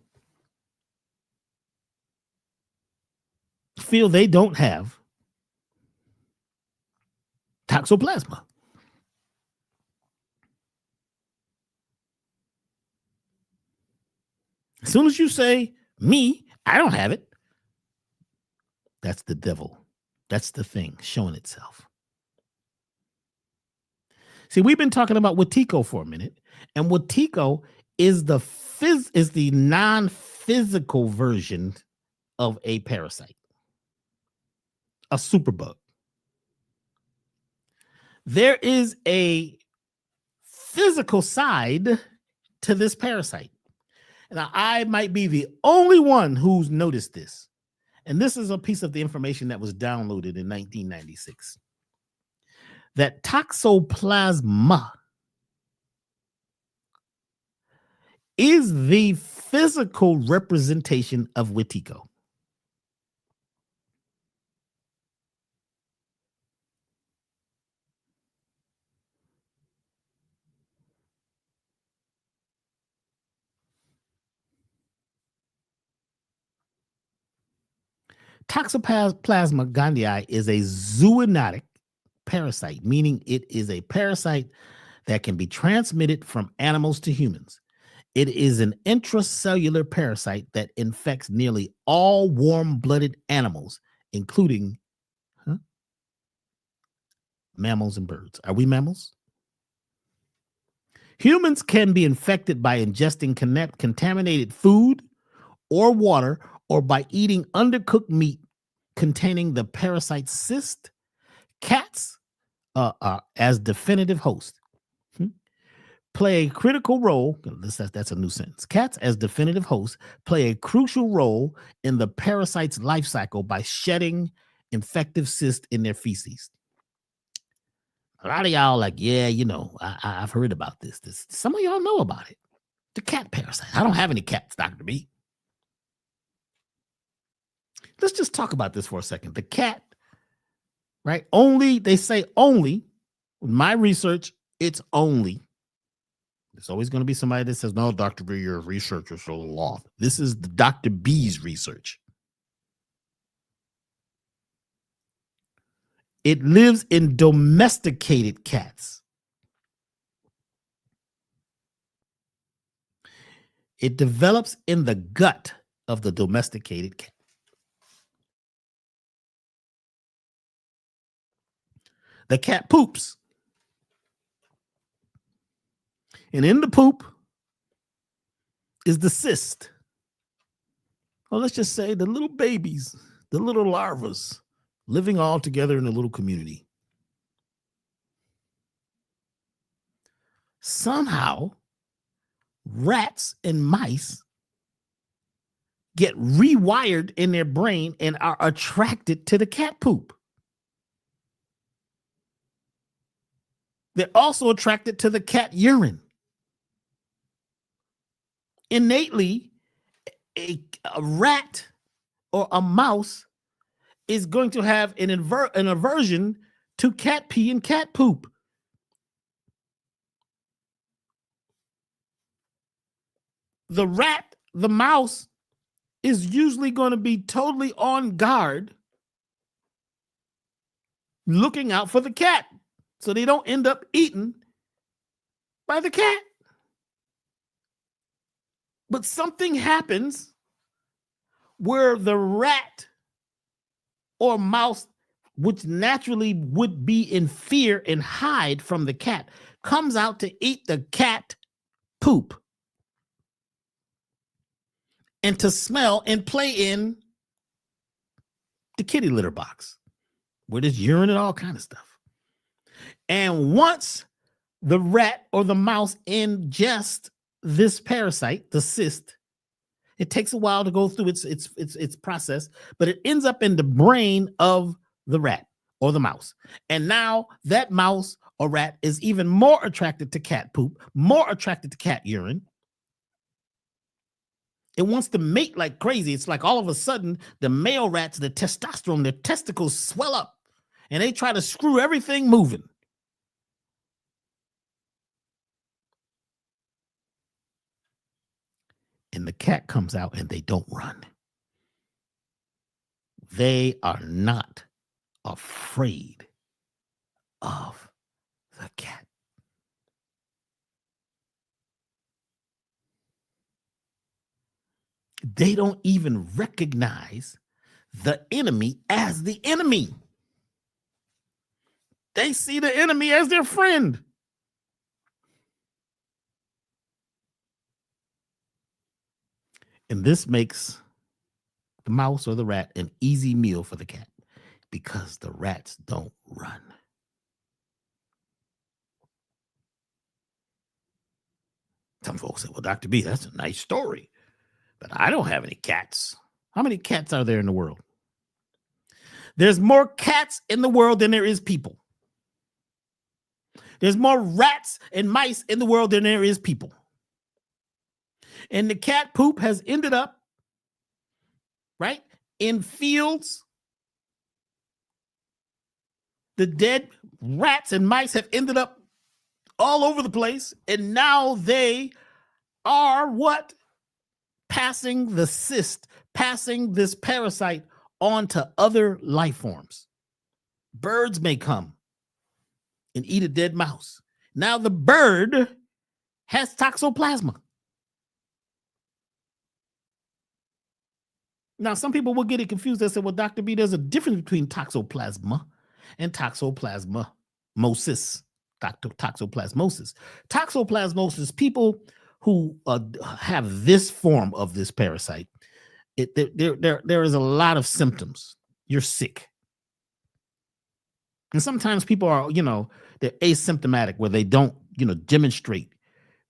feel they don't have toxoplasma? As soon as you say, me, I don't have it, that's the devil. That's the thing showing itself. See, we've been talking about Wetiko for a minute, and Wetiko is the non-physical version of a parasite, a superbug. There is a physical side to this parasite. Now, I might be the only one who's noticed this. And this is a piece of the information that was downloaded in 1996. That toxoplasma is the physical representation of Wetiko. Toxoplasma gondii is a zoonotic parasite, meaning it is a parasite that can be transmitted from animals to humans. It is an intracellular parasite that infects nearly all warm-blooded animals, including mammals and birds. Are we mammals? Humans can be infected by ingesting contaminated food or water, or by eating undercooked meat containing the parasite cyst. Cats as definitive hosts play a critical role. That's a new sentence. Cats as definitive hosts play a crucial role in the parasite's life cycle by shedding infective cysts in their feces. A lot of y'all like, yeah, I've heard about this. Some of y'all know about it. The cat parasite. I don't have any cats, Dr. B. Let's just talk about this for a second. The cat, right? They say only, with my research, it's only. There's always going to be somebody that says, no, Dr. B, your research is a little off. This is the Dr. B's research. It lives in domesticated cats. It develops in the gut of the domesticated cat. The cat poops. And in the poop is the cyst. Well, let's just say the little babies, the little larvas living all together in a little community. Somehow, rats and mice get rewired in their brain and are attracted to the cat poop. They're also attracted to the cat urine. Innately, a rat or a mouse is going to have an aversion to cat pee and cat poop. The rat, the mouse, is usually going to be totally on guard, looking out for the cat, so they don't end up eaten by the cat. But something happens where the rat or mouse, which naturally would be in fear and hide from the cat, comes out to eat the cat poop and to smell and play in the kitty litter box where there's urine and all kind of stuff. And once the rat or the mouse ingests this parasite, the cyst, it takes a while to go through its process, but it ends up in the brain of the rat or the mouse. And now that mouse or rat is even more attracted to cat poop, more attracted to cat urine. It wants to mate like crazy. It's like all of a sudden the male rats, the testosterone, their testicles swell up and they try to screw everything moving. And the cat comes out and they don't run. They are not afraid of the cat. They don't even recognize the enemy as the enemy. They see the enemy as their friend. And this makes the mouse or the rat an easy meal for the cat because the rats don't run. Some folks say, well, Dr. B, that's a nice story, but I don't have any cats. How many cats are there in the world? There's more cats in the world than there is people. There's more rats and mice in the world than there is people. And the cat poop has ended up, right, in fields. The dead rats and mice have ended up all over the place. And now they are what? Passing the cyst, passing this parasite on to other life forms. Birds may come and eat a dead mouse. Now the bird has toxoplasma. Now, some people will get it confused. They say, well, Dr. B, there's a difference between toxoplasma and toxoplasmosis. Toxoplasmosis. Toxoplasmosis, people who have this form of this parasite, there is a lot of symptoms. You're sick. And sometimes people are, they're asymptomatic where they don't, demonstrate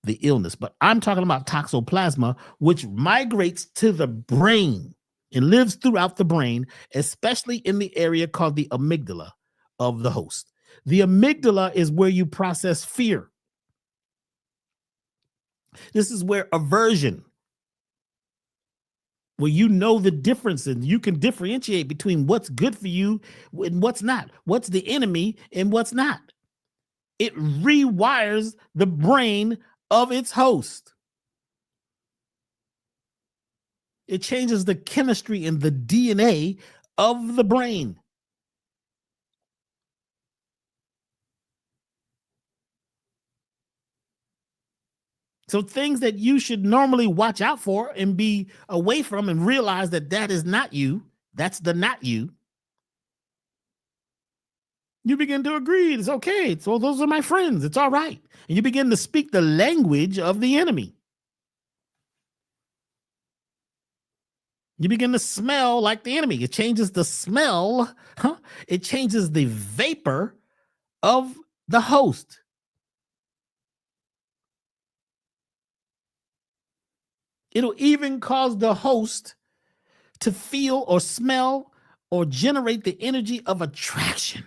the illness. But I'm talking about toxoplasma, which migrates to the brain and lives throughout the brain, especially in the area called the amygdala of the host. The amygdala is where you process fear. This is where aversion, where you know the difference and you can differentiate between what's good for you and what's not, what's the enemy and what's not. It rewires the brain of its host. It changes the chemistry and the DNA of the brain. So things that you should normally watch out for and be away from and realize that that is not you, that's the not you, you begin to agree. It's okay. So those are my friends. It's all right. And you begin to speak the language of the enemy. You begin to smell like the enemy. It changes the smell. It changes the vapor of the host. It'll even cause the host to feel or smell or generate the energy of attraction.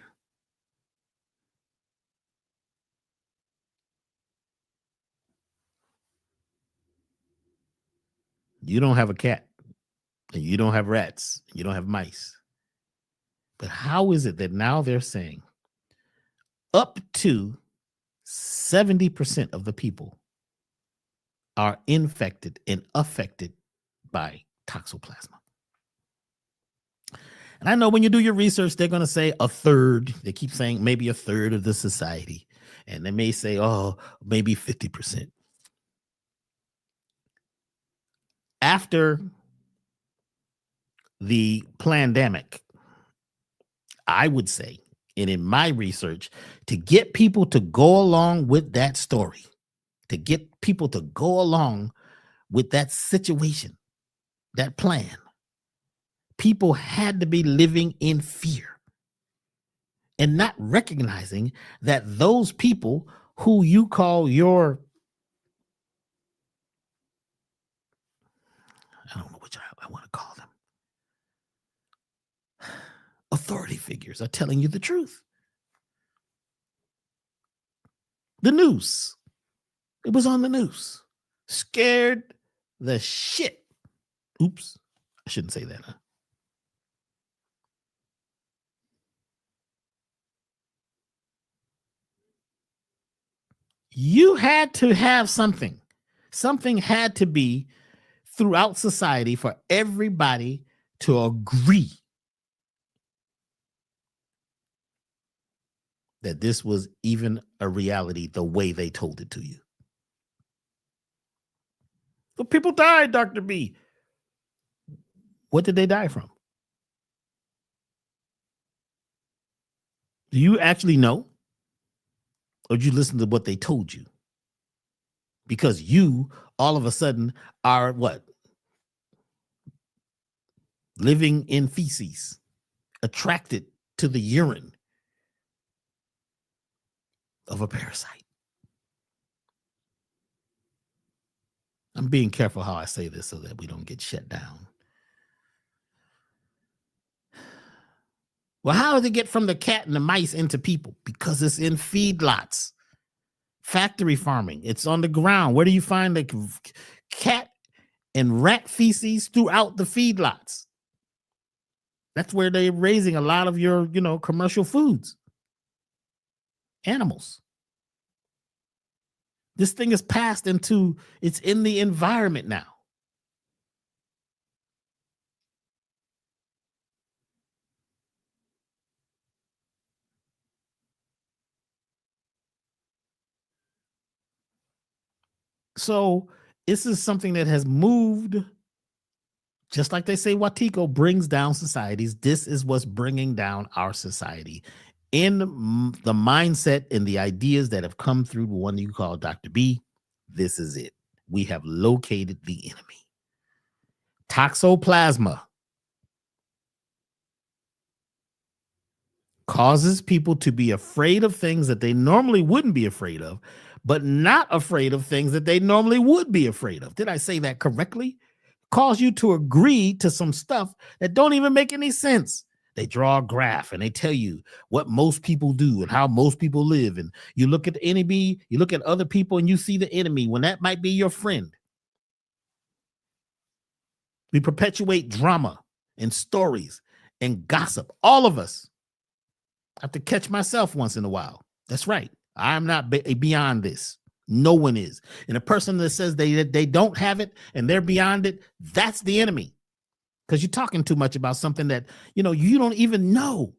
You don't have a cat, and you don't have rats, you don't have mice. But how is it that now they're saying up to 70% of the people are infected and affected by toxoplasma? And I know when you do your research, they're going to say a third. They keep saying maybe a third of the society. And they may say, oh, maybe 50%. After the pandemic, I would say, and in my research, to get people to go along with that story, to get people to go along with that situation, that plan, people had to be living in fear and not recognizing that those people who you call your I want to call them, authority figures are telling you the truth. The news. It was on the news. Scared the shit. Oops. I shouldn't say that, huh? You had to have something. Something had to be throughout society for everybody to agree that this was even a reality the way they told it to you. But people died, Dr. B. What did they die from? Do you actually know? Or did you listen to what they told you? Because you all of a sudden are what? Living in feces, attracted to the urine of a parasite. I'm being careful how I say this so that we don't get shut down. Well, how did it get from the cat and the mice into people? Because it's in feedlots, factory farming. It's on the ground. Where do you find the cat and rat feces? Throughout the feedlots. That's where they're raising a lot of your, commercial foods. Animals. This thing is passed into, it's in the environment now. So this is something that has moved, just like they say Watiko brings down societies. This is what's bringing down our society in the mindset and the ideas that have come through the one you call Dr. B. This is it. We have located the enemy. Toxoplasma causes people to be afraid of things that they normally wouldn't be afraid of, but not afraid of things that they normally would be afraid of. Did I say that correctly? Cause you to agree to some stuff that don't even make any sense. They draw a graph and they tell you what most people do and how most people live. And you look at the enemy, you look at other people and you see the enemy when that might be your friend. We perpetuate drama and stories and gossip. All of us. I have to catch myself once in a while. That's right. I'm not beyond this. No one is. And a person that says they don't have it and they're beyond it, that's the enemy. Because you're talking too much about something that, you don't even know.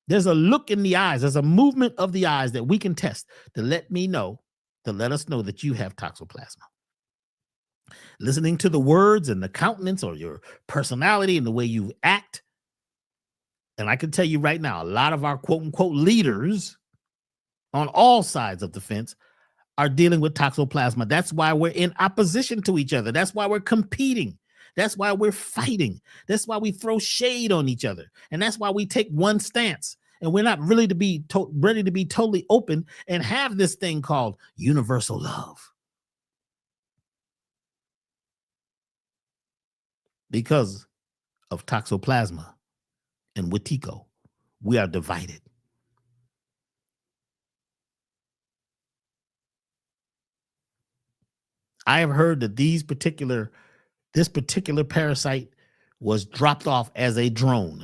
There's a look in the eyes. There's a movement of the eyes that we can test to let us know that you have toxoplasma. Listening to the words and the countenance or your personality and the way you act. And I can tell you right now, a lot of our quote unquote leaders on all sides of the fence are dealing with toxoplasma. That's why we're in opposition to each other. That's why we're competing. That's why we're fighting. That's why we throw shade on each other. And that's why we take one stance. And we're not really ready to be totally open and have this thing called universal love. Because of toxoplasma and Watiko, we are divided. I have heard that this particular parasite was dropped off as a drone.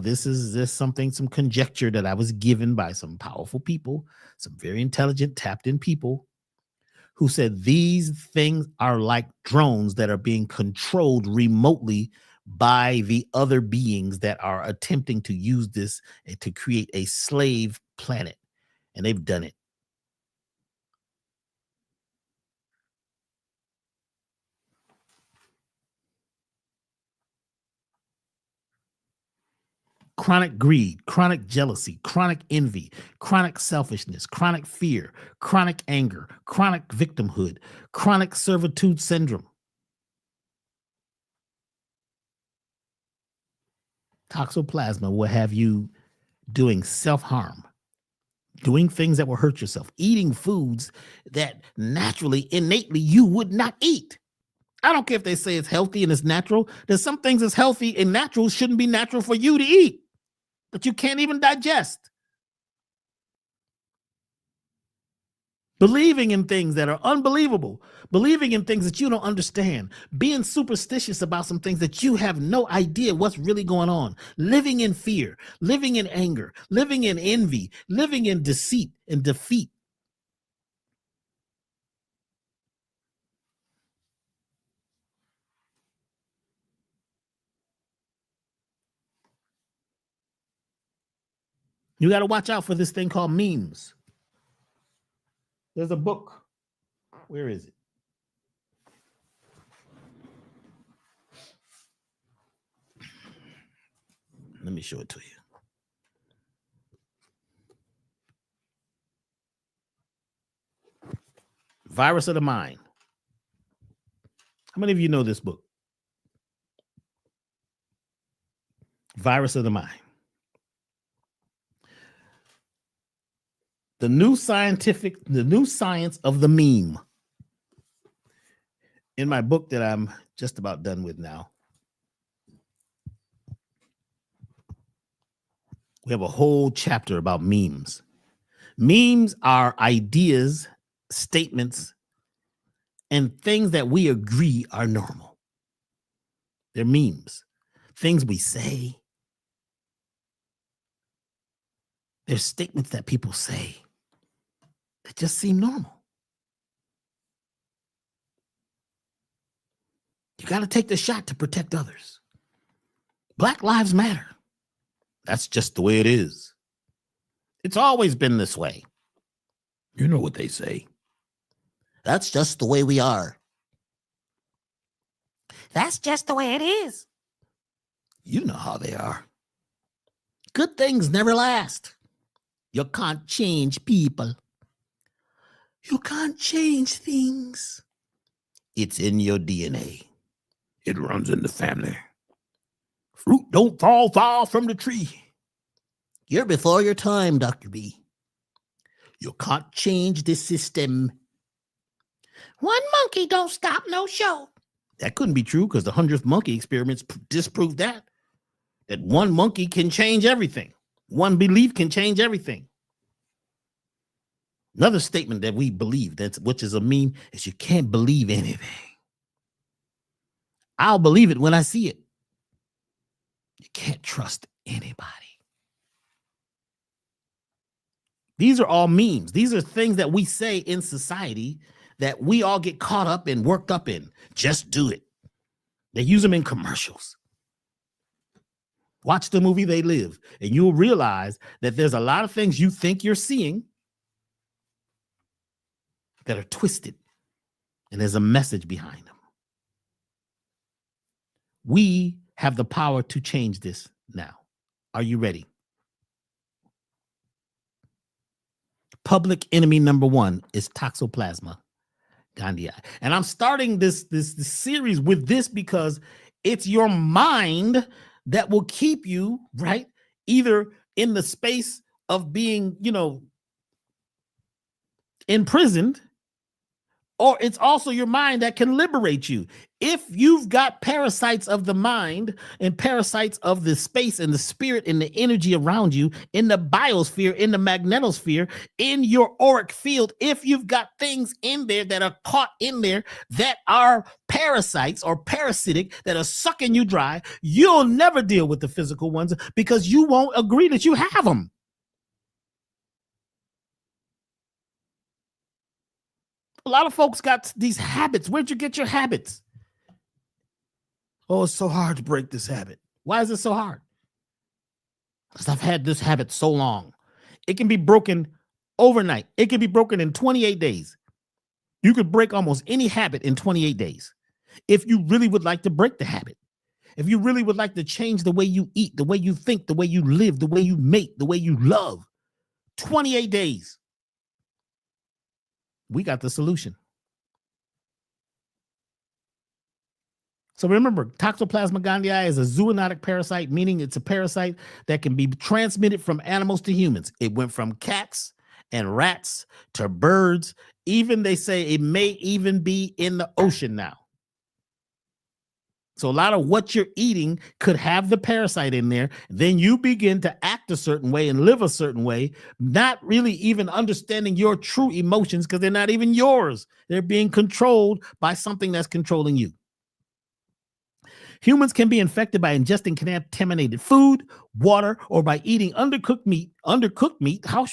This is some conjecture that I was given by some powerful people, some very intelligent, tapped in people who said these things are like drones that are being controlled remotely by the other beings that are attempting to use this to create a slave planet. And they've done it. Chronic greed, chronic jealousy, chronic envy, chronic selfishness, chronic fear, chronic anger, chronic victimhood, chronic servitude syndrome. Toxoplasma will have you doing self-harm, doing things that will hurt yourself, eating foods that naturally, innately, you would not eat. I don't care if they say it's healthy and it's natural. There's some things that's healthy and natural shouldn't be natural for you to eat, that you can't even digest. Believing in things that are unbelievable, believing in things that you don't understand, being superstitious about some things that you have no idea what's really going on, living in fear, living in anger, living in envy, living in deceit and defeat. You got to watch out for this thing called memes. There's a book. Where is it? Let me show it to you. Virus of the Mind. How many of you know this book? Virus of the Mind. The new science of the meme. In my book that I'm just about done with now, we have a whole chapter about memes. Memes are ideas, statements, and things that we agree are normal. They're memes. Things we say. They're statements that people say that just seem normal. You got to take the shot to protect others. Black lives matter. That's just the way it is. It's always been this way. You know what they say. That's just the way we are. That's just the way it is. You know how they are. Good things never last. You can't change people. You can't change things. It's in your DNA. It runs in the family. Fruit don't fall far from the tree. You're before your time, Dr. B. You can't change the system. One monkey don't stop no show. That couldn't be true because the 100th monkey experiments disproved that one monkey can change everything. One belief can change everything. Another statement that we believe, which is a meme, is you can't believe anything. I'll believe it when I see it. You can't trust anybody. These are all memes. These are things that we say in society that we all get caught up and worked up in. Just do it. They use them in commercials. Watch the movie They Live, and you'll realize that there's a lot of things you think you're seeing that are twisted, and there's a message behind them. We have the power to change this now. Are you ready? Public enemy number one is Toxoplasma gondii. And I'm starting this series with this because it's your mind that will keep you, right, either in the space of being, imprisoned, or it's also your mind that can liberate you. If you've got parasites of the mind and parasites of the space and the spirit and the energy around you in the biosphere, in the magnetosphere, in your auric field, if you've got things in there that are caught in there that are parasites or parasitic that are sucking you dry, you'll never deal with the physical ones because you won't agree that you have them. A lot of folks got these habits. Where'd you get your habits? Oh, it's so hard to break this habit. Why is it so hard? Because I've had this habit so long. It can be broken overnight. It can be broken in 28 days. You could break almost any habit in 28 days. If you really would like to break the habit, if you really would like to change the way you eat, the way you think, the way you live, the way you mate, the way you love, 28 days. We got the solution. So remember, Toxoplasma gondii is a zoonotic parasite, meaning it's a parasite that can be transmitted from animals to humans. It went from cats and rats to birds. Even they say it may even be in the ocean now. So a lot of what you're eating could have the parasite in there. Then you begin to act a certain way and live a certain way, not really even understanding your true emotions because they're not even yours. They're being controlled by something that's controlling you. Humans can be infected by ingesting contaminated food, water, or by eating undercooked meat. Undercooked meat? How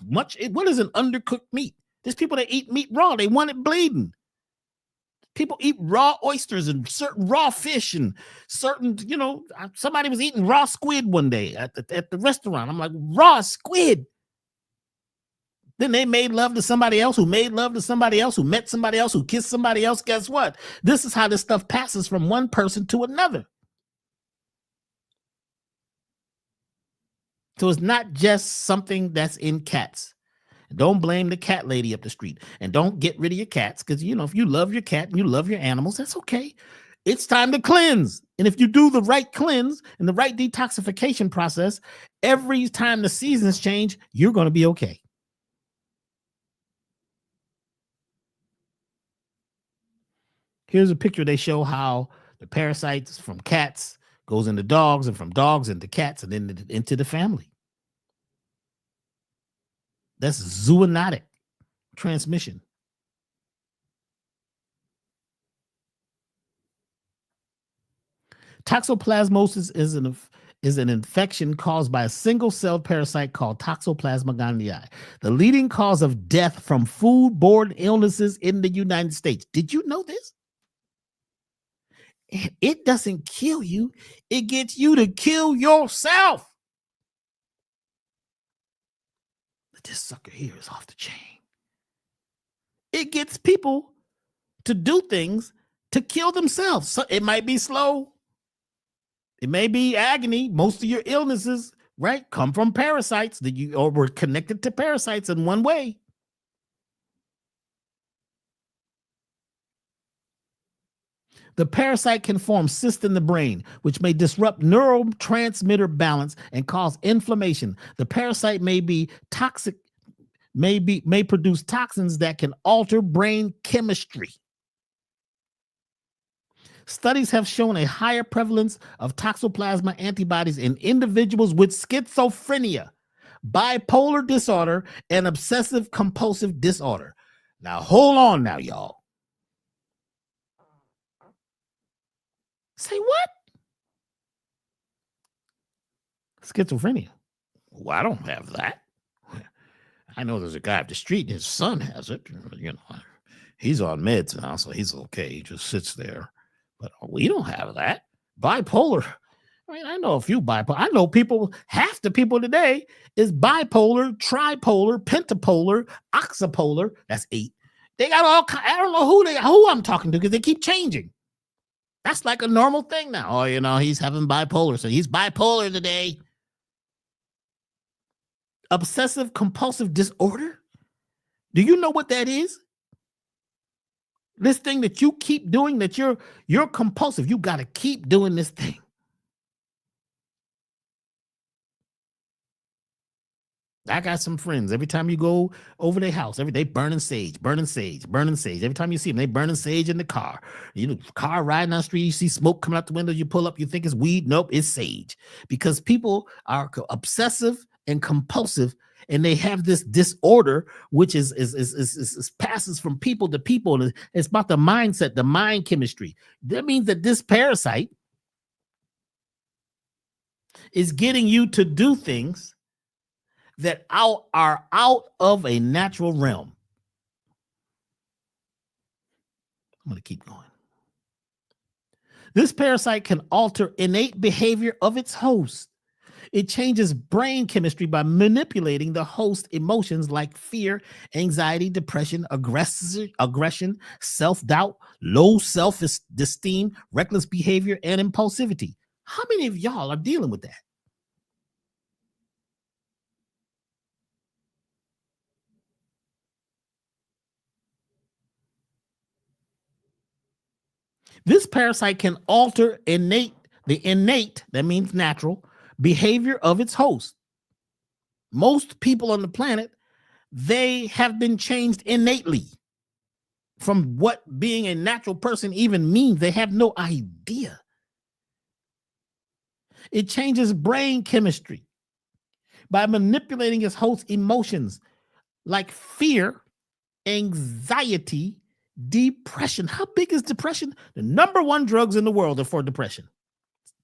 much? What is an undercooked meat? There's people that eat meat raw. They want it bleeding. People eat raw oysters and certain raw fish and certain, somebody was eating raw squid one day at the restaurant. I'm like, raw squid. Then they made love to somebody else who made love to somebody else who met somebody else who kissed somebody else. Guess what? This is how this stuff passes from one person to another. So it's not just something that's in cats. Don't blame the cat lady up the street, and don't get rid of your cats because, if you love your cat and you love your animals, that's okay. It's time to cleanse. And if you do the right cleanse and the right detoxification process, every time the seasons change, you're going to be okay. Here's a picture. They show how the parasites from cats goes into dogs and from dogs into cats and then into the family. That's zoonotic transmission. Toxoplasmosis is an infection caused by a single-celled parasite called Toxoplasma gondii, the leading cause of death from foodborne illnesses in the United States. Did you know this? It doesn't kill you. It gets you to kill yourself. But this sucker here is off the chain. It gets people to do things to kill themselves. So it might be slow. It may be agony. Most of your illnesses, right, come from parasites or were connected to parasites in one way. The parasite can form cysts in the brain, which may disrupt neurotransmitter balance and cause inflammation. The parasite may be toxic, may produce toxins that can alter brain chemistry. Studies have shown a higher prevalence of Toxoplasma antibodies in individuals with schizophrenia, bipolar disorder, and obsessive compulsive disorder. Now, hold on now, y'all. Say what? Schizophrenia. Well, I don't have that. I know there's a guy up the street, his son has it. He's on meds now, so he's okay. He just sits there. But we don't have that. Bipolar. I mean, I know a few bipolar. I know people, half the people today is bipolar, tripolar, pentapolar, oxypolar. That's 8. They got all, I don't know who I'm talking to because they keep changing. That's like a normal thing now. Oh, he's having bipolar, so he's bipolar today. Obsessive compulsive disorder? Do you know what that is? This thing that you keep doing, that you're compulsive. You got to keep doing this thing. I got some friends. Every time you go over their house, every day burning sage, burning sage, burning sage. Every time you see them, they burning sage in the car. Car riding down the street, you see smoke coming out the window, you pull up, you think it's weed. Nope, it's sage. Because people are obsessive and compulsive, and they have this disorder, which is passes from people to people. And it's about the mindset, the mind chemistry. That means that this parasite is getting you to do things that are out of a natural realm. I'm going to keep going. This parasite can alter innate behavior of its host. It changes brain chemistry by manipulating the host emotions like fear, anxiety, depression, aggression, self-doubt, low self-esteem, reckless behavior, and impulsivity. How many of y'all are dealing with that? This parasite can alter the innate, that means natural, behavior of its host. Most people on the planet, they have been changed innately from what being a natural person even means. They have no idea. It changes brain chemistry by manipulating its host emotions like fear, anxiety, depression. How big is depression? The number one drugs in the world are for depression.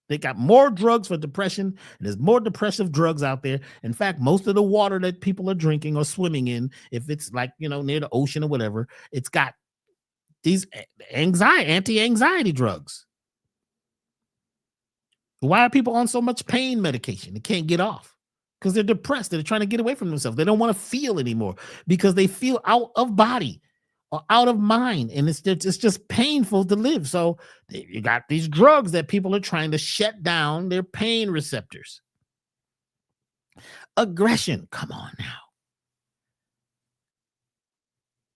They got more drugs for depression, and there's more depressive drugs out there. In fact, most of the water that people are drinking or swimming in, if it's like, near the ocean or whatever, it's got these anti-anxiety drugs. Why are people on so much pain medication? They can't get off because they're depressed. They're trying to get away from themselves. They don't want to feel anymore because they feel out of body or out of mind, and it's just painful to live. So you got these drugs that people are trying to shut down their pain receptors. Aggression. Come on now.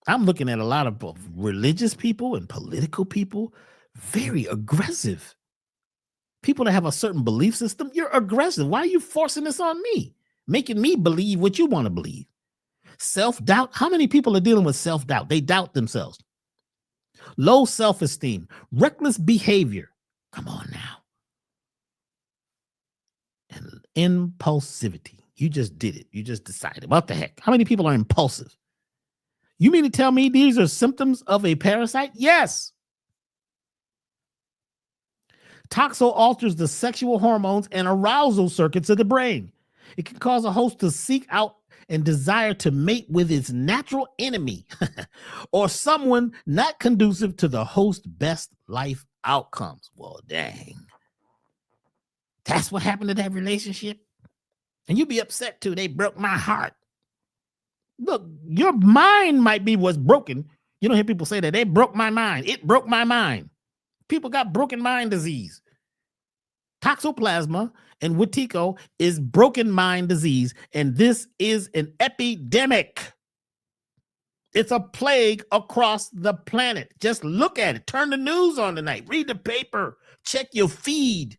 I'm looking at a lot of both religious people and political people, very aggressive. People that have a certain belief system, you're aggressive. Why are you forcing this on me? Making me believe what you want to believe. Self-doubt. How many people are dealing with self-doubt? They doubt themselves. Low self-esteem, reckless behavior. Come on now. And impulsivity. You just did it. You just decided. What the heck? How many people are impulsive? You mean to tell me these are symptoms of a parasite? Yes. Toxo alters the sexual hormones and arousal circuits of the brain. It can cause a host to seek out and desire to mate with its natural enemy or someone not conducive to the host's best life outcomes. Well, dang. That's what happened to that relationship? And you'd be upset too. They broke my heart. Look, your mind might be what's broken. You don't hear people say that. They broke my mind. It broke my mind. People got broken mind disease. Toxoplasma and Wetico is broken mind disease, and this is an epidemic. It's a plague across the planet. Just look at it. Turn the news on tonight. Read the paper. Check your feed.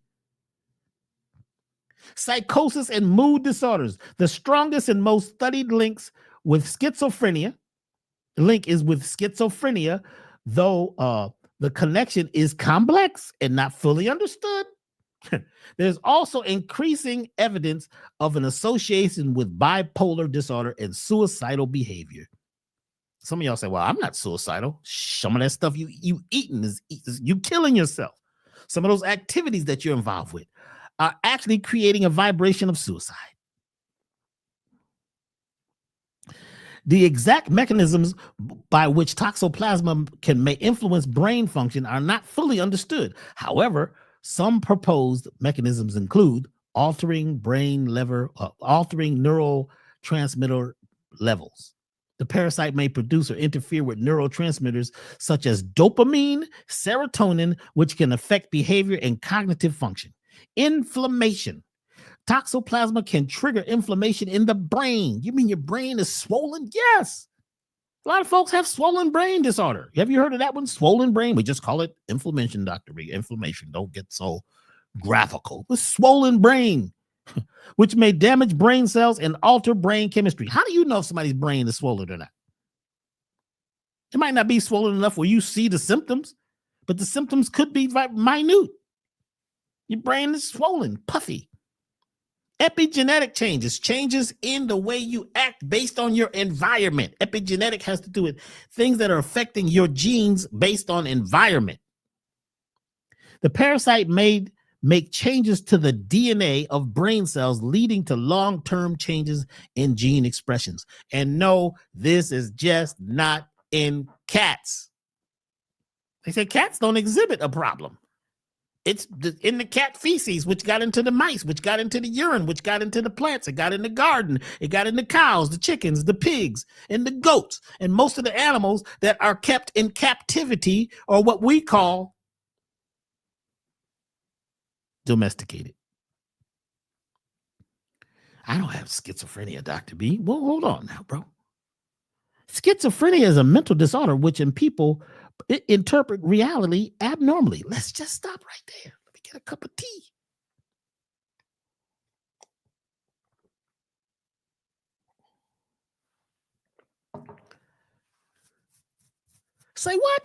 Psychosis and mood disorders. The strongest and most studied links with schizophrenia. The link is with schizophrenia, though the connection is complex and not fully understood. There's also increasing evidence of an association with bipolar disorder and suicidal behavior. Some of y'all say, well, I'm not suicidal. Some of that stuff you eating is you killing yourself. Some of those activities that you're involved with are actually creating a vibration of suicide. The exact mechanisms by which toxoplasma may influence brain function are not fully understood. However, some proposed mechanisms include altering neurotransmitter levels. The parasite may produce or interfere with neurotransmitters such as dopamine, serotonin, which can affect behavior and cognitive function. Inflammation. Toxoplasma can trigger inflammation in the brain. You mean your brain is swollen? Yes. A lot of folks have swollen brain disorder. Have you heard of that one? Swollen brain. We just call it inflammation, Dr. Reed. Inflammation. Don't get so graphical. The swollen brain, which may damage brain cells and alter brain chemistry. How do you know if somebody's brain is swollen or not? It might not be swollen enough where you see the symptoms, but the symptoms could be minute. Your brain is swollen, puffy. Epigenetic changes in the way you act based on your environment. Epigenetic has to do with things that are affecting your genes based on environment. The parasite may make changes to the DNA of brain cells, leading to long-term changes in gene expressions. And no, this is just not in cats. They say cats don't exhibit a problem. It's in the cat feces, which got into the mice, which got into the urine, which got into the plants. It got in the garden. It got in the cows, the chickens, the pigs, and the goats, and most of the animals that are kept in captivity, or what we call domesticated. I don't have schizophrenia, Dr. B. Well, hold on now, bro. Schizophrenia is a mental disorder which in people interpret reality abnormally. Let's just stop right there. Let me get a cup of tea. Say what?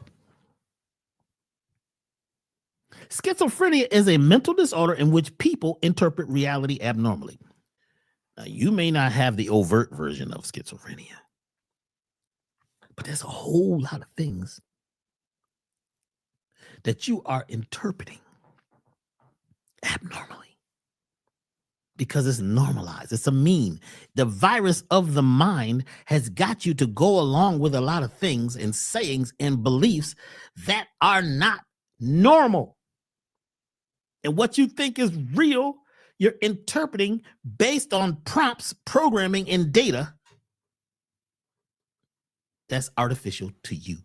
Schizophrenia is a mental disorder in which people interpret reality abnormally. Now, you may not have the overt version of schizophrenia, but there's a whole lot of things that you are interpreting abnormally because it's normalized. It's a mean. The virus of the mind has got you to go along with a lot of things and sayings and beliefs that are not normal. And what you think is real, you're interpreting based on prompts, programming, and data that's artificial to you.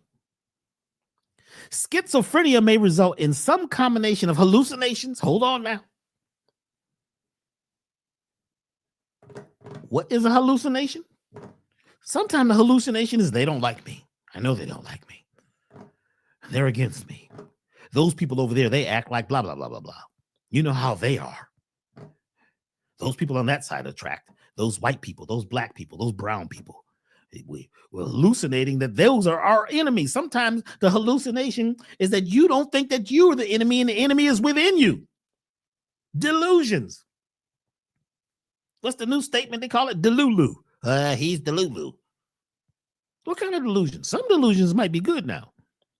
Schizophrenia may result in some combination of hallucinations. Hold on now. What is a hallucination? Sometimes the hallucination is they don't like me. I know they don't like me. They're against me. Those people over there, they act like blah, blah, blah, blah, blah. You know how they are. Those people on that side of the track, those white people, those black people, those brown people, we're hallucinating that those are our enemies. Sometimes the hallucination is that you don't think that you're the enemy and the enemy is within you. Delusions. What's the new statement they call it? Delulu. He's Delulu. What kind of delusion? Some delusions might be good now.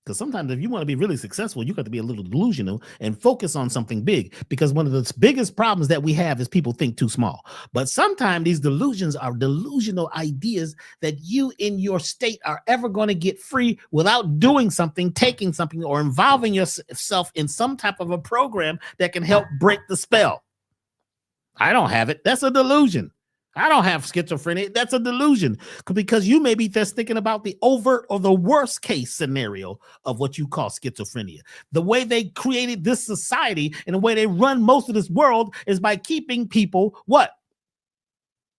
Because sometimes if you want to be really successful, you got to be a little delusional and focus on something big. Because one of the biggest problems that we have is people think too small. But sometimes these delusions are delusional ideas that you in your state are ever going to get free without doing something, taking something, or involving yourself in some type of a program that can help break the spell. I don't have it. That's a delusion. I don't have schizophrenia. That's a delusion because you may be just thinking about the overt or the worst case scenario of what you call schizophrenia. The way they created this society and the way they run most of this world is by keeping people what?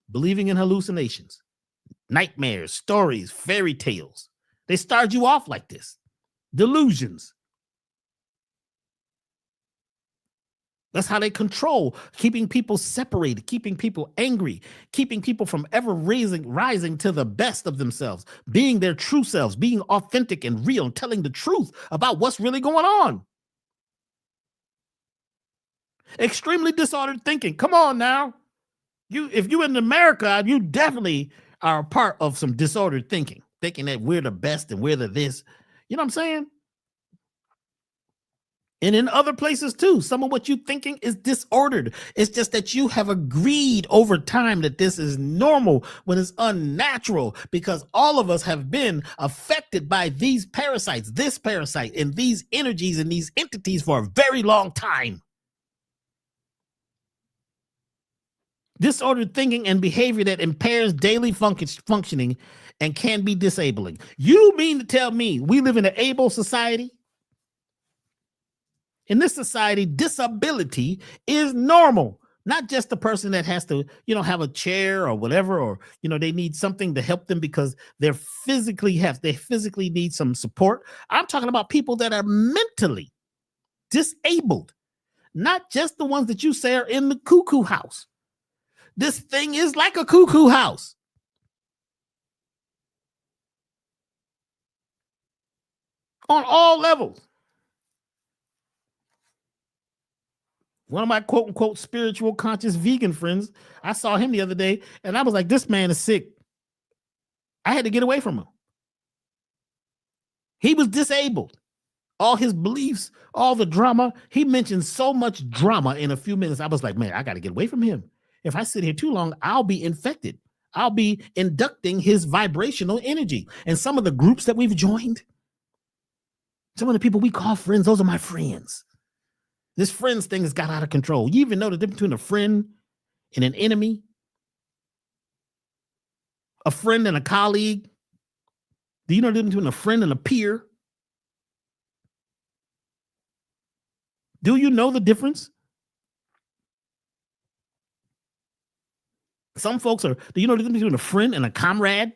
Believing in hallucinations, nightmares, stories, fairy tales. They start you off like this. Delusions. That's how they control, keeping people separated, keeping people angry, keeping people from ever rising to the best of themselves, being their true selves, being authentic and real, and telling the truth about what's really going on. Extremely disordered thinking. Come on now. If you're in America, you definitely are a part of some disordered thinking that we're the best and we're the this. You know what I'm saying? And in other places too, some of what you're thinking is disordered. It's just that you have agreed over time that this is normal when it's unnatural, because all of us have been affected by these parasites, this parasite, and these energies and these entities for a very long time. Disordered thinking and behavior that impairs daily functioning and can be disabling. You mean to tell me we live in an able society? In this society, disability is normal. Not just the person that has to, have a chair or whatever, or, they need something to help them because they physically need some support. I'm talking about people that are mentally disabled, not just the ones that you say are in the cuckoo house. This thing is like a cuckoo house. On all levels. One of my quote unquote spiritual conscious vegan friends, I saw him the other day and I was like, this man is sick. I had to get away from him. He was disabled. All his beliefs, all the drama. He mentioned so much drama in a few minutes. I was like, man, I got to get away from him. If I sit here too long, I'll be infected. I'll be inducting his vibrational energy. And some of the groups that we've joined, some of the people we call friends, those are my friends. This friends thing has got out of control. You even know the difference between a friend and an enemy? A friend and a colleague? Do you know the difference between a friend and a peer? Do you know the difference? Some folks do you know the difference between a friend and a comrade?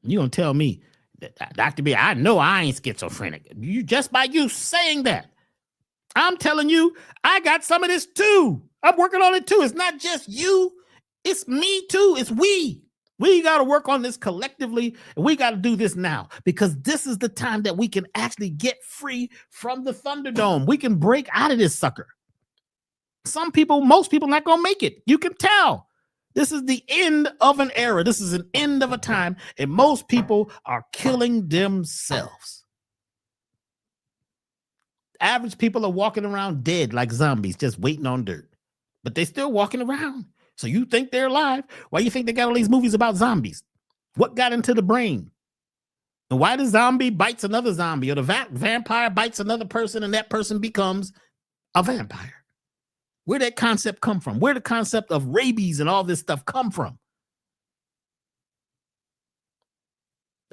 You're going to tell me, Dr. B, I know I ain't schizophrenic. Just by you saying that. I'm telling you, I got some of this too. I'm working on it too. It's not just you. It's me too. It's we. We got to work on this collectively, and we got to do this now because this is the time that we can actually get free from the Thunderdome. We can break out of this sucker. Most people not going to make it. You can tell. This is the end of an era. This is an end of a time, and most people are killing themselves. Average people are walking around dead like zombies, just waiting on dirt, but they're still walking around. So you think they're alive? Why do you think they got all these movies about zombies? What got into the brain? And why the zombie bites another zombie, or the vampire bites another person and that person becomes a vampire? Where did that concept come from? Where did the concept of rabies and all this stuff come from?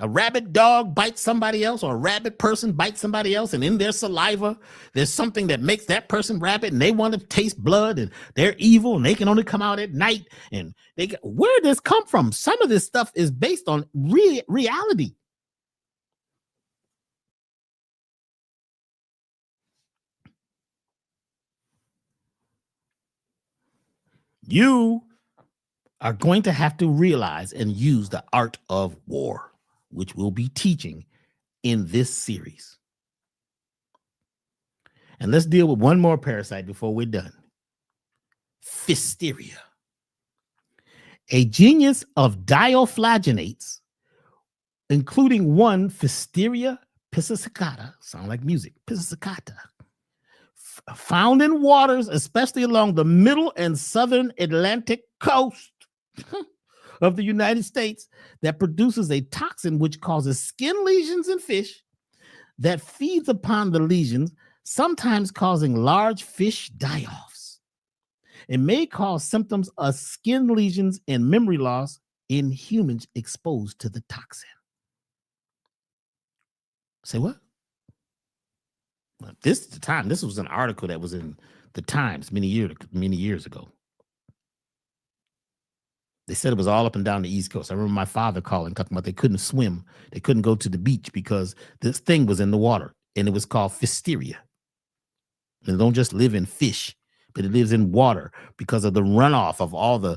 A rabid dog bites somebody else, or a rabid person bites somebody else, and in their saliva, there's something that makes that person rabid, and they want to taste blood, and they're evil, and they can only come out at night. And where did this come from? Some of this stuff is based on reality. You are going to have to realize and use the art of war, which we'll be teaching in this series. And let's deal with one more parasite before we're done. Pfisteria. A genus of dioflagellates, including one Pfisteria piscicata, sound like music, piscicata, found in waters, especially along the middle and southern Atlantic coast of the United States, that produces a toxin which causes skin lesions in fish, that feeds upon the lesions, sometimes causing large fish die-offs. It may cause symptoms of skin lesions and memory loss in humans exposed to the toxin. Say what? This was an article that was in the Times many years ago. They said it was all up and down the East Coast. I remember my father calling, talking about they couldn't swim. They couldn't go to the beach because this thing was in the water, and it was called Pfisteria. And it don't just live in fish, but it lives in water because of the runoff of all the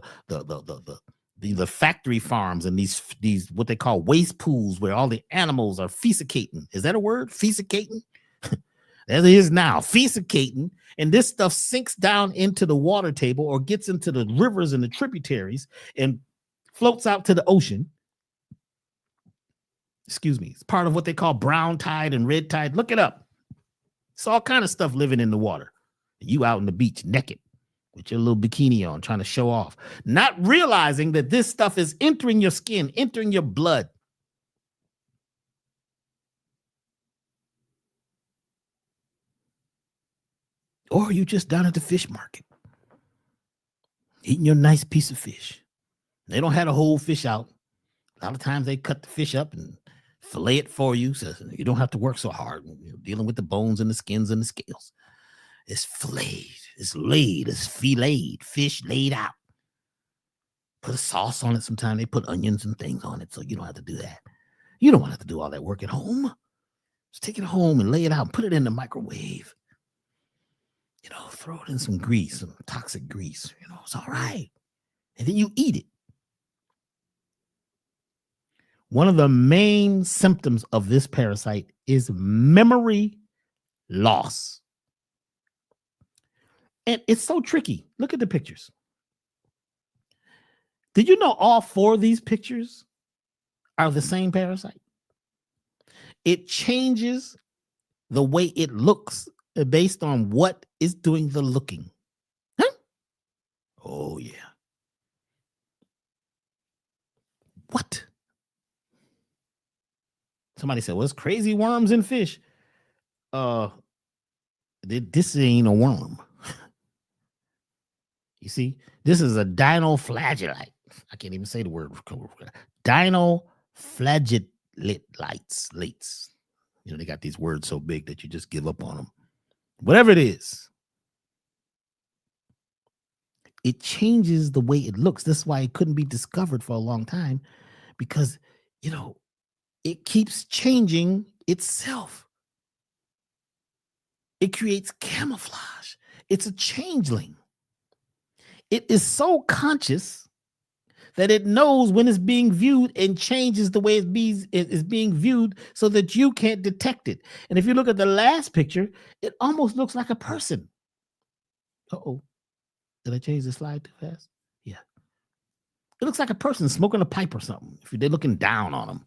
factory farms and these what they call waste pools where all the animals are fecating. Is that a word? Fecating? As it is now, fecating, and this stuff sinks down into the water table or gets into the rivers and the tributaries and floats out to the ocean. Excuse me. It's part of what they call brown tide and red tide. Look it up. It's all kind of stuff living in the water. You out on the beach naked with your little bikini on, trying to show off, not realizing that this stuff is entering your skin, entering your blood. Or you just down at the fish market, eating your nice piece of fish. They don't have the whole fish out. A lot of times they cut the fish up and fillet it for you, so you don't have to work so hard, dealing with the bones and the skins and the scales. It's filleted, it's laid, it's filleted, fish laid out. Put a sauce on it. Sometimes they put onions and things on it, so you don't have to do that. You don't want to have to do all that work at home. Just take it home and lay it out and put it in the microwave. Throw it in some grease, some toxic grease. It's all right. And then you eat it. One of the main symptoms of this parasite is memory loss. And it's so tricky. Look at the pictures. Did you know all 4 of these pictures are the same parasite? It changes the way it looks based on what is doing the looking. Huh? Oh, yeah. What? Somebody said, well, it's crazy worms and fish. This ain't a worm. You see, this is a dinoflagellate. I can't even say the word. Dinoflagellates. They got these words so big that you just give up on them. Whatever it is, it changes the way it looks. That's why it couldn't be discovered for a long time, because, it keeps changing itself. It creates camouflage. It's a changeling. It is so conscious that it knows when it's being viewed and changes the way it's being viewed so that you can't detect it. And if you look at the last picture, it almost looks like a person. Uh-oh. Did I change the slide too fast? Yeah. It looks like a person smoking a pipe or something. If they're looking down on them,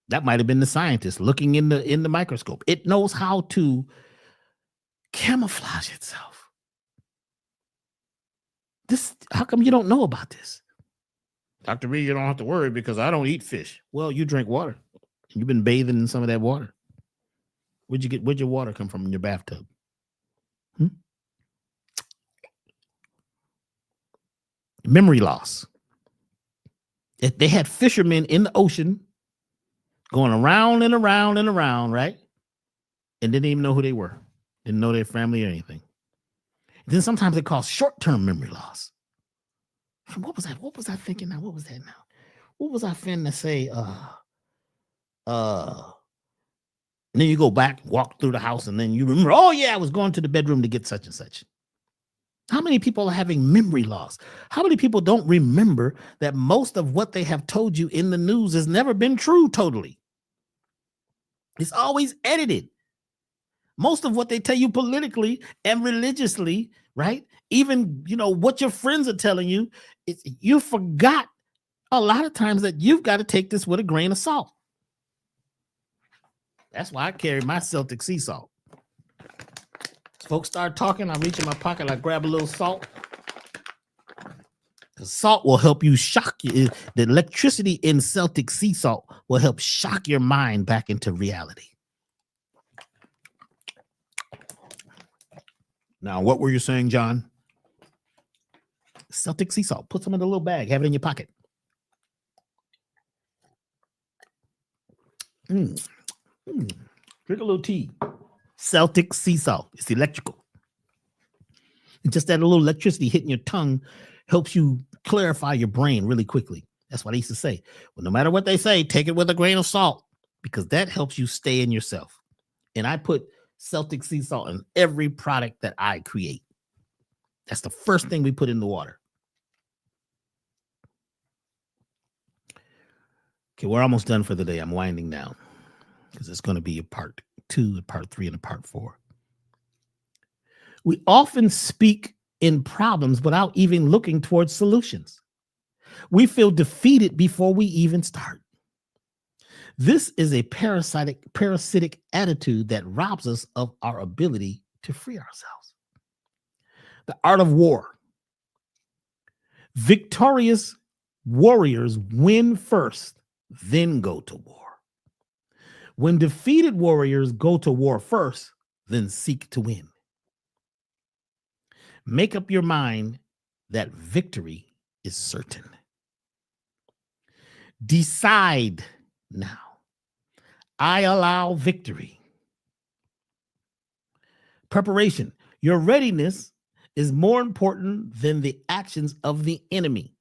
that might have been the scientist looking in the microscope. It knows how to camouflage itself. How come you don't know about this? Dr. B, you don't have to worry because I don't eat fish. Well, you drink water. You've been bathing in some of that water. Where'd your water come from in your bathtub? Memory loss. They had fishermen in the ocean going around and around and around, right? And didn't even know who they were. Didn't know their family or anything. And then sometimes they cause short-term memory loss. What was that? What was I thinking now? What was that now? What was I finna say? And then you go back, walk through the house, and then you remember, oh yeah, I was going to the bedroom to get such and such. How many people are having memory loss? How many people don't remember that most of what they have told you in the news has never been true totally? It's always edited. Most of what they tell you politically and religiously, right? Even, what your friends are telling you, you forgot a lot of times that you've got to take this with a grain of salt. That's why I carry my Celtic sea salt. Folks start talking, I reach in my pocket, I grab a little salt. The salt will help you shock you. The electricity in Celtic sea salt will help shock your mind back into reality. Now, what were you saying, John? Celtic sea salt. Put some in a little bag. Have it in your pocket. Drink a little tea. Celtic sea salt. It's electrical. And just that little electricity hitting your tongue helps you clarify your brain really quickly. That's what I used to say. Well, no matter what they say, take it with a grain of salt because that helps you stay in yourself. And I put Celtic sea salt in every product that I create. That's the first thing we put in the water. Okay, we're almost done for the day. I'm winding down because it's going to be a part 2, a part 3, and a part 4. We often speak in problems without even looking towards solutions. We feel defeated before we even start. This is a parasitic attitude that robs us of our ability to free ourselves. The art of war. Victorious warriors win first, then go to war. When defeated warriors go to war first, then seek to win. Make up your mind that victory is certain. Decide now. I allow victory. Preparation. Your readiness is more important than the actions of the enemy.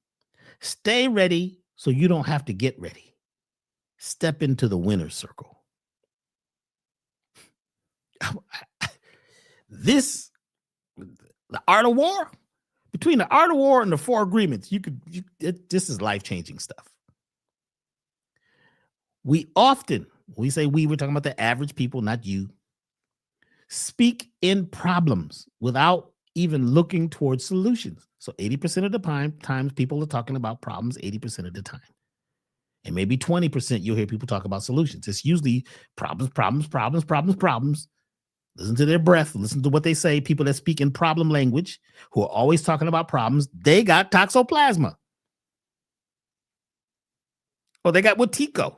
Stay ready so you don't have to get ready. Step into the winner's circle. The art of war, between the art of war and the 4 agreements, this is life-changing stuff. We say we're talking about the average people, not you, speak in problems without even looking towards solutions. So 80% of the times people are talking about problems 80% of the time. And maybe 20% you'll hear people talk about solutions. It's usually problems. Listen to their breath. Listen to what they say. People that speak in problem language, who are always talking about problems, they got toxoplasma. Or they got Wetiko.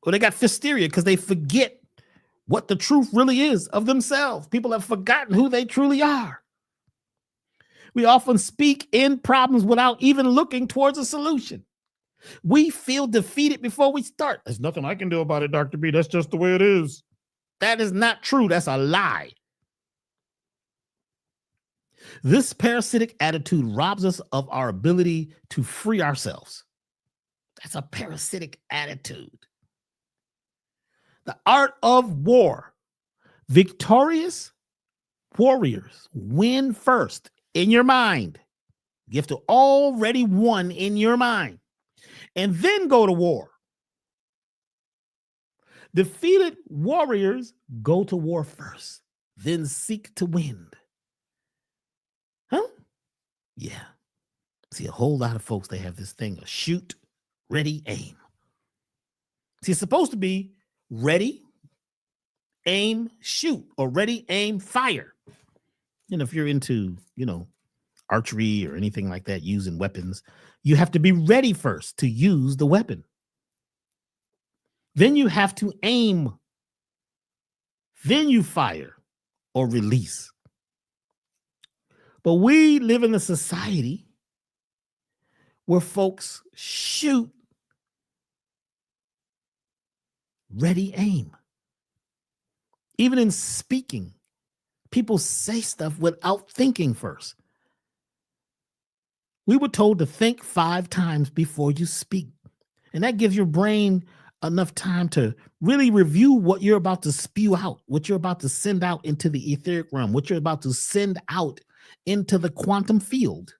Or they got Fisteria because they forget what the truth really is of themselves. People have forgotten who they truly are. We often speak in problems without even looking towards a solution. We feel defeated before we start. There's nothing I can do about it, Dr. B. That's just the way it is. That is not true. That's a lie. This parasitic attitude robs us of our ability to free ourselves. That's a parasitic attitude. The art of war. Victorious warriors win first in your mind. You have to already won in your mind and then go to war. Defeated warriors go to war first, then seek to win. Huh? Yeah. See, a whole lot of folks, they have this thing of shoot, ready, aim. See, it's supposed to be ready, aim, shoot, or ready, aim, fire. And if you're into, archery or anything like that, using weapons, you have to be ready first to use the weapon. Then you have to aim. Then you fire or release. But we live in a society where folks shoot, ready, aim. Even in speaking, people say stuff without thinking first. We were told to think 5 times before you speak. And that gives your brain enough time to really review what you're about to spew out, what you're about to send out into the etheric realm, what you're about to send out into the quantum field.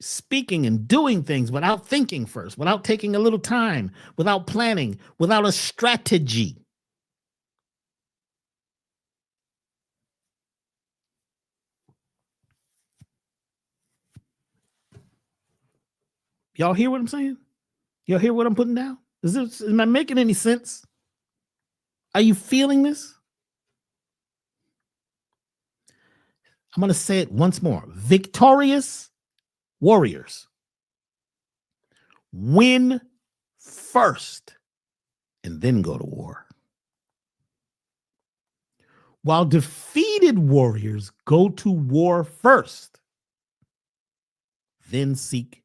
Speaking and doing things without thinking first, without taking a little time, without planning, without a strategy. Y'all hear what I'm saying? Y'all hear what I'm putting down? Am I making any sense? Are you feeling this? I'm going to say it once more. Victorious warriors win first and then go to war, while defeated warriors go to war first, then seek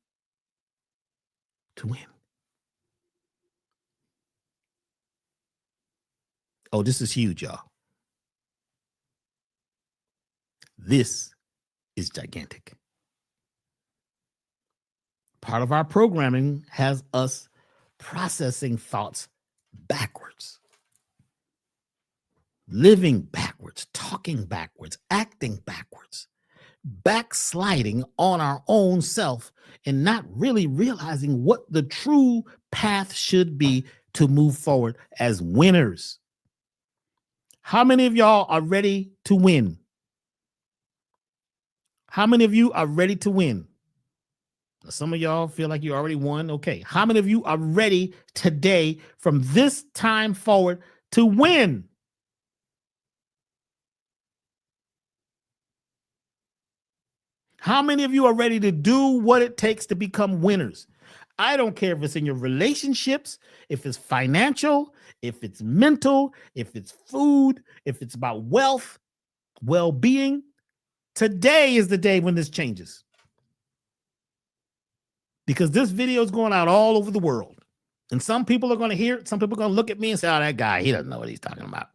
to win. Oh, this is huge, y'all. This is gigantic. Part of our programming has us processing thoughts backwards, living backwards, talking backwards, acting backwards, backsliding on our own self, and not really realizing what the true path should be to move forward as winners. How many of y'all are ready to win? How many of you are ready to win? Some of y'all feel like you already won. Okay. How many of you are ready today from this time forward to win? How many of you are ready to do what it takes to become winners? I don't care if it's in your relationships, if it's financial, if it's mental, if it's food, if it's about wealth, well-being. Today is the day when this changes. Because this video is going out all over the world. And some people are going to hear it. Some people are going to look at me and say, oh, that guy, he doesn't know what he's talking about.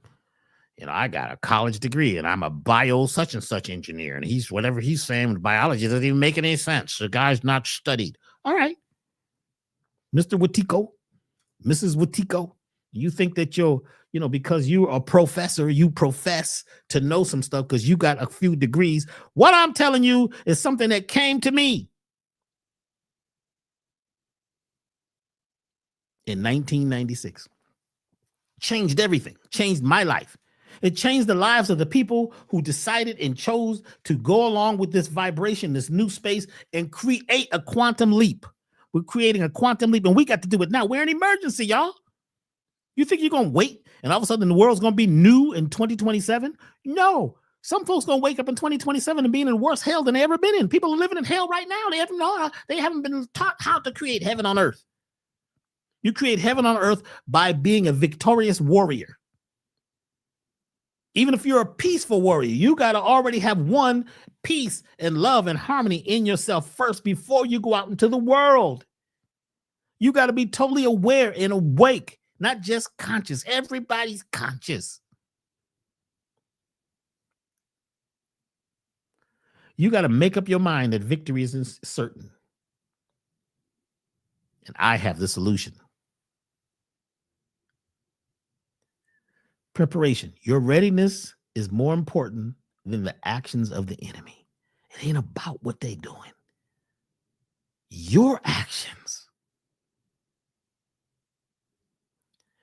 I got a college degree and I'm a bio such and such engineer. And whatever he's saying with biology doesn't even make any sense. The guy's not studied. All right. Mr. Watiko, Mrs. Watiko, you think that because you're a professor, you profess to know some stuff because you got a few degrees. What I'm telling you is something that came to me in 1996. Changed everything, changed my life. It changed the lives of the people who decided and chose to go along with this vibration, this new space, and create a quantum leap. We're creating a quantum leap, and we got to do it now. We're in emergency, y'all. You think you're going to wait, and all of a sudden the world's going to be new in 2027? No. Some folks going to wake up in 2027 and be in worse hell than they ever been in. People are living in hell right now. They haven't been taught how to create heaven on earth. You create heaven on earth by being a victorious warrior. Even if you're a peaceful warrior, you got to already have one peace and love and harmony in yourself first before you go out into the world. You got to be totally aware and awake, not just conscious. Everybody's conscious. You got to make up your mind that victory is certain. And I have the solution. Preparation. Your readiness is more important than the actions of the enemy. It ain't about what they doing. Your actions.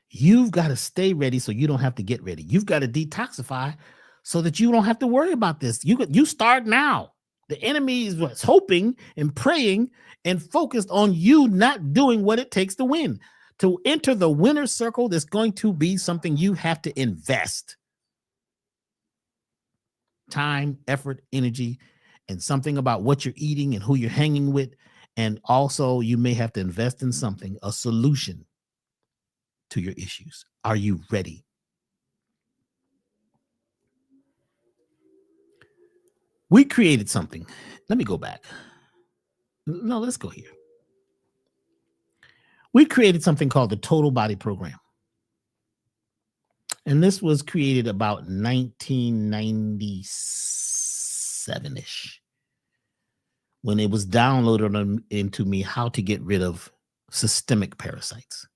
You've got to stay ready so you don't have to get ready. You've got to detoxify so that you don't have to worry about this. You start now. The enemy is what's hoping and praying and focused on you not doing what it takes to win. To enter the winner's circle, there's going to be something you have to invest. Time, effort, energy, and something about what you're eating and who you're hanging with. And also, you may have to invest in something, a solution to your issues. Are you ready? We created something. Let me go back. No, let's go here. We created something called the Total Body Program. And this was created about 1997-ish when it was downloaded into me how to get rid of systemic parasites.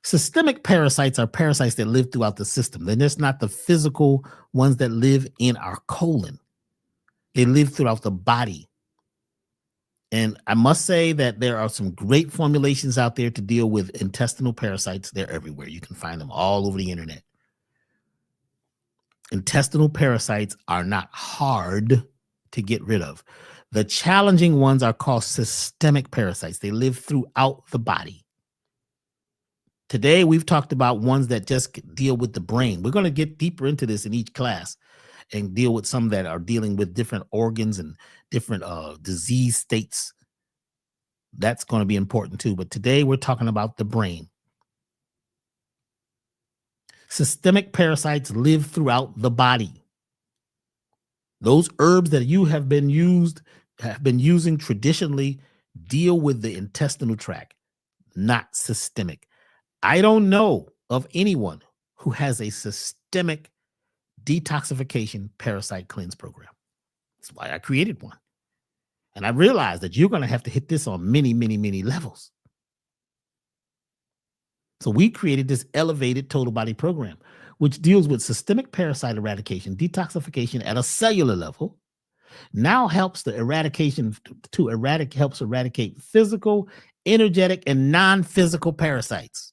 Systemic parasites are parasites that live throughout the system. They're just not the physical ones that live in our colon. They live throughout the body. And I must say that there are some great formulations out there to deal with intestinal parasites. They're everywhere. You can find them all over the internet. Intestinal parasites are not hard to get rid of. The challenging ones are called systemic parasites. They live throughout the body. Today, we've talked about ones that just deal with the brain. We're going to get deeper into this in each class and deal with some that are dealing with different organs and different disease states. That's going to be important too. But today, we're talking about the brain. Systemic parasites live throughout the body. Those herbs that you have been using traditionally deal with the intestinal tract, not systemic. I don't know of anyone who has a systemic detoxification parasite cleanse program. That's why I created one. And I realized that you're going to have to hit this on many, many, many levels. So we created this elevated total body program, which deals with systemic parasite eradication, detoxification at a cellular level. Now helps the eradication helps eradicate physical, energetic, and non-physical parasites.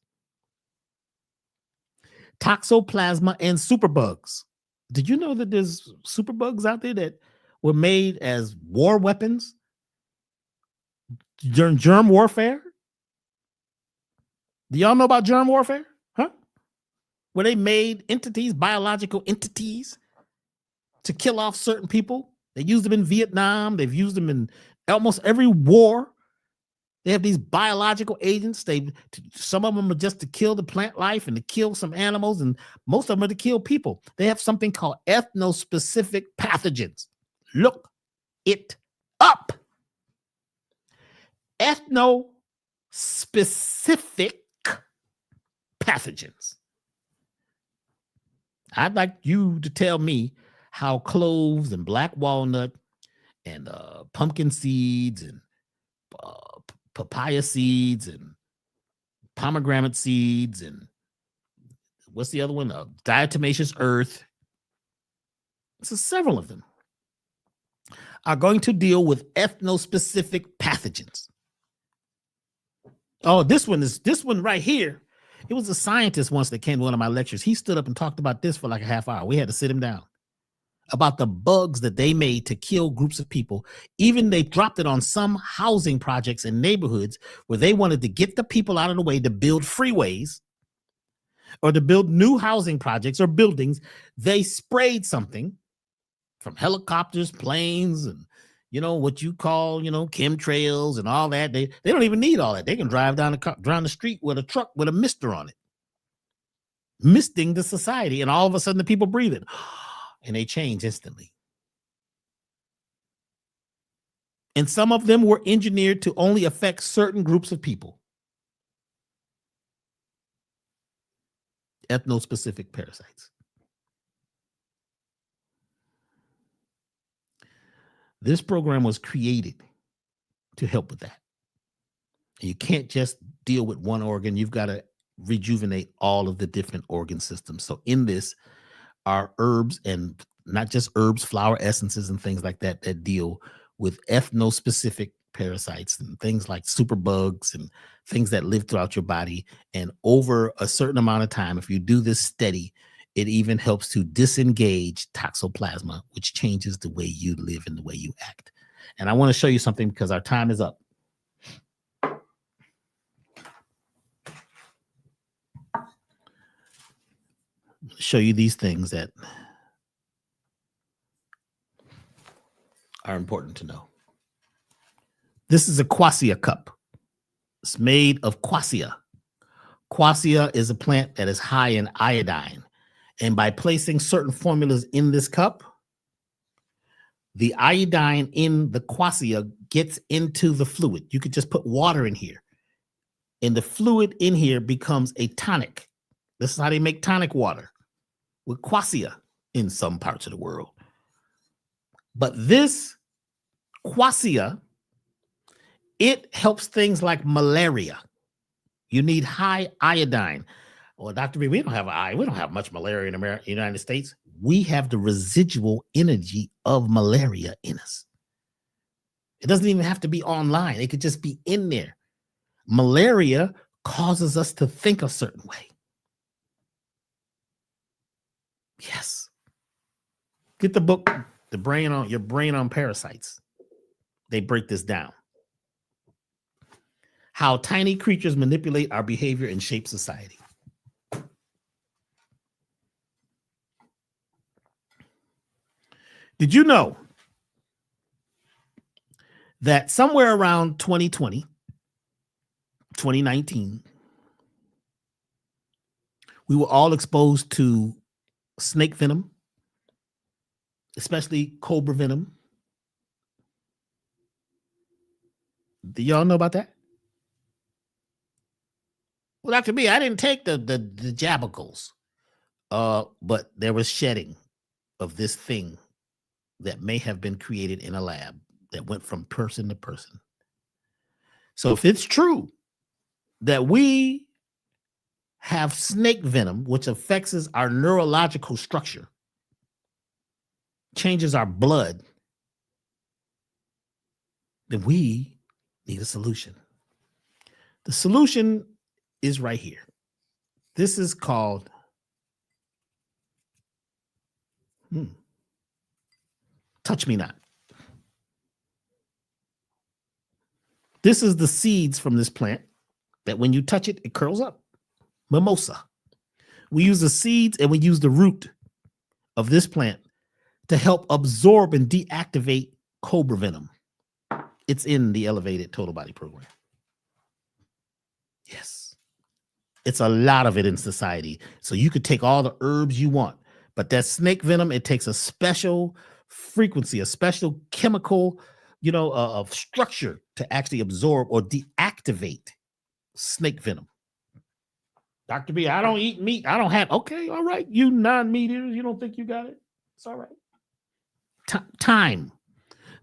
Toxoplasma and superbugs. Did you know that there's superbugs out there that were made as war weapons during germ warfare? Do y'all know about germ warfare? Huh? Where they made entities, biological entities, to kill off certain people. They used them in Vietnam. They've used them in almost every war. They have these biological agents. Some of them are just to kill the plant life and to kill some animals, and most of them are to kill people. They have something called ethnospecific pathogens. Look it up. Ethnospecific pathogens. I'd like you to tell me how cloves and black walnut and pumpkin seeds and papaya seeds and pomegranate seeds and what's the other one? Diatomaceous earth. So several of them are going to deal with ethnospecific pathogens. Oh, this one right here. It was a scientist once that came to one of my lectures. He stood up and talked about this for like a half hour. We had to sit him down about the bugs that they made to kill groups of people. Even they dropped it on some housing projects in neighborhoods where they wanted to get the people out of the way to build freeways or to build new housing projects or buildings. They sprayed something from helicopters, planes, and what you call, chemtrails and all that. They don't even need all that. They can drive down the street with a truck with a mister on it, misting the society, and all of a sudden the people breathe it. And they change instantly. And some of them were engineered to only affect certain groups of people. Ethnospecific parasites. This program was created to help with that. You can't just deal with one organ. You've got to rejuvenate all of the different organ systems. So in this, are herbs, and not just herbs, flower essences and things like that that deal with ethno-specific parasites and things like superbugs and things that live throughout your body. And over a certain amount of time, if you do this steady, it even helps to disengage toxoplasma, which changes the way you live and the way you act. And I want to show you something because our time is up. Show you these things that are important to know. This is a quassia cup. It's made of quassia. Quassia is a plant that is high in iodine. And by placing certain formulas in this cup, the iodine in the quassia gets into the fluid. You could just put water in here, and the fluid in here becomes a tonic. This is how they make tonic water, with quassia in some parts of the world. But this quassia, it helps things like malaria. You need high iodine. Well, Dr. B, we don't have much malaria in America, United States. We have the residual energy of malaria in us. It doesn't even have to be online. It could just be in there. Malaria causes us to think a certain way. Yes. Get the book, Your Brain on Parasites. They break this down. How tiny creatures manipulate our behavior and shape society. Did you know that somewhere around 2020, 2019, we were all exposed to snake venom, especially cobra venom? Do y'all know about that? Well, Dr. B, I didn't take the jabbercles, but there was shedding of this thing that may have been created in a lab that went from person to person. So if it's true that we have snake venom, which affects our neurological structure, changes our blood, then we need a solution. The solution is right here. This is called Touch Me Not. This is the seeds from this plant that when you touch it, it curls up. Mimosa. We use the seeds and we use the root of this plant to help absorb and deactivate cobra venom. It's in the Elevated Total Body Program. Yes. It's a lot of it in society. So you could take all the herbs you want, but that snake venom, it takes a special frequency, a special chemical, of structure to actually absorb or deactivate snake venom. Dr. B, I don't eat meat. I don't have. Okay, all right. You non-meat eaters, you don't think you got it? It's all right. Time.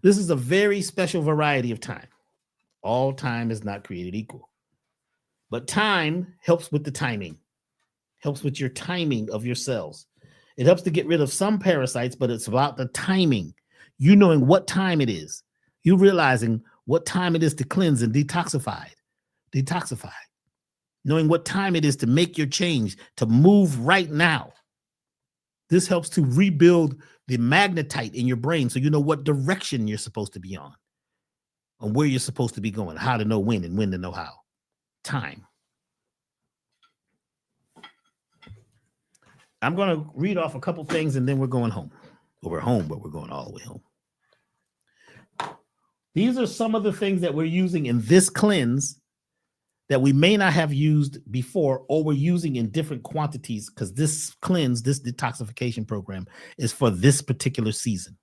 This is a very special variety of time. All time is not created equal. But time helps with the timing, helps with your timing of your cells. It helps to get rid of some parasites, but it's about the timing. You knowing what time it is. You realizing what time it is to cleanse and detoxify. Knowing what time it is to make your change, to move right now. This helps to rebuild the magnetite in your brain so you know what direction you're supposed to be on and where you're supposed to be going, how to know when and when to know how. Time. I'm going to read off a couple things and then we're going home. Well, we're home, but we're going all the way home. These are some of the things that we're using in this cleanse that we may not have used before, or we're using in different quantities because this cleanse, this detoxification program is for this particular season.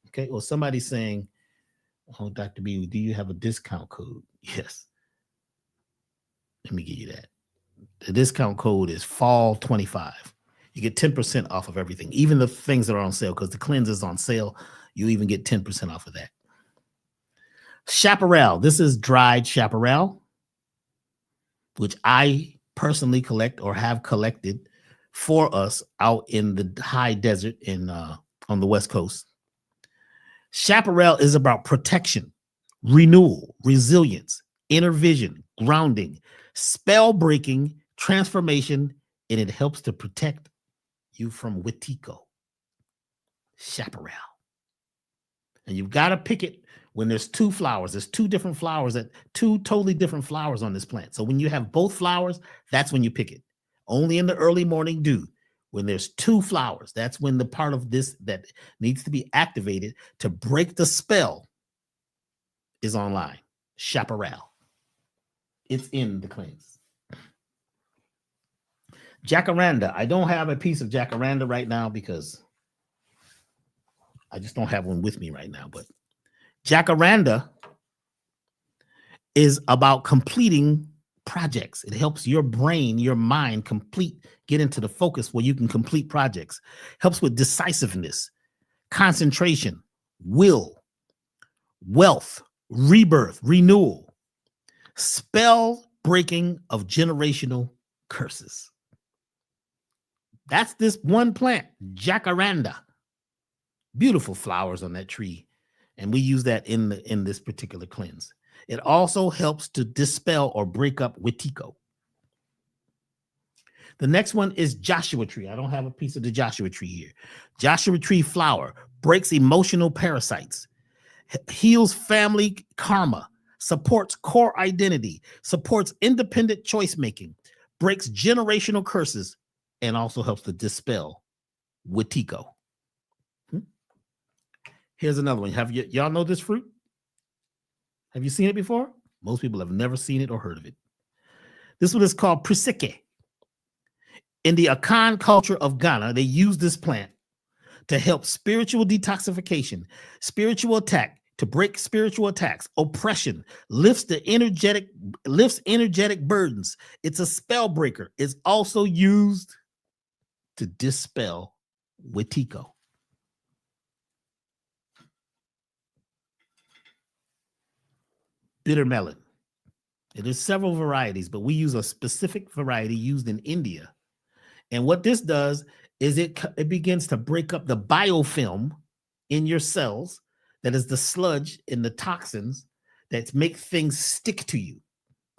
Okay. Well, somebody's saying, oh, Dr. B, do you have a discount code? Yes. Let me give you that. The discount code is fall25. You get 10% off of everything, even the things that are on sale, because the cleanse is on sale. You even get 10% off of that. Chaparral. This is dried chaparral, which I personally collect or have collected for us out in the high desert in on the West Coast. Chaparral is about protection, renewal, resilience, inner vision, grounding, spell breaking, transformation, and it helps to protect you from Wetiko. Chaparral. And you've got to pick it when there's two flowers. There's two different flowers, two totally different flowers on this plant. So when you have both flowers, that's when you pick it. Only in the early morning dew. When there's two flowers, that's when the part of this that needs to be activated to break the spell is online. Chaparral. It's in the cleanse. Jacaranda. I don't have a piece of jacaranda right now because I just don't have one with me right now. But jacaranda is about completing projects. It helps your brain, your mind get into the focus where you can complete projects. Helps with decisiveness, concentration, will, wealth, rebirth, renewal, spell breaking of generational curses. That's this one plant, jacaranda. Beautiful flowers on that tree. And we use that in this particular cleanse. It also helps to dispel or break up Wetiko. The next one is Joshua tree. I don't have a piece of the Joshua tree here. Joshua tree flower breaks emotional parasites, heals family karma, supports core identity, supports independent choice making, breaks generational curses, and also helps to dispel Wetiko. Here's another one. Have y'all know this fruit? Have you seen it before? Most people have never seen it or heard of it. This one is called Prisike. In the Akan culture of Ghana, they use this plant to help spiritual detoxification, spiritual attack, to break spiritual attacks, oppression, lifts energetic burdens. It's a spell breaker. It's also used to dispel Wetiko. Bitter melon. There's several varieties, but we use a specific variety used in India. And what this does is it begins to break up the biofilm in your cells, that is the sludge and the toxins that make things stick to you.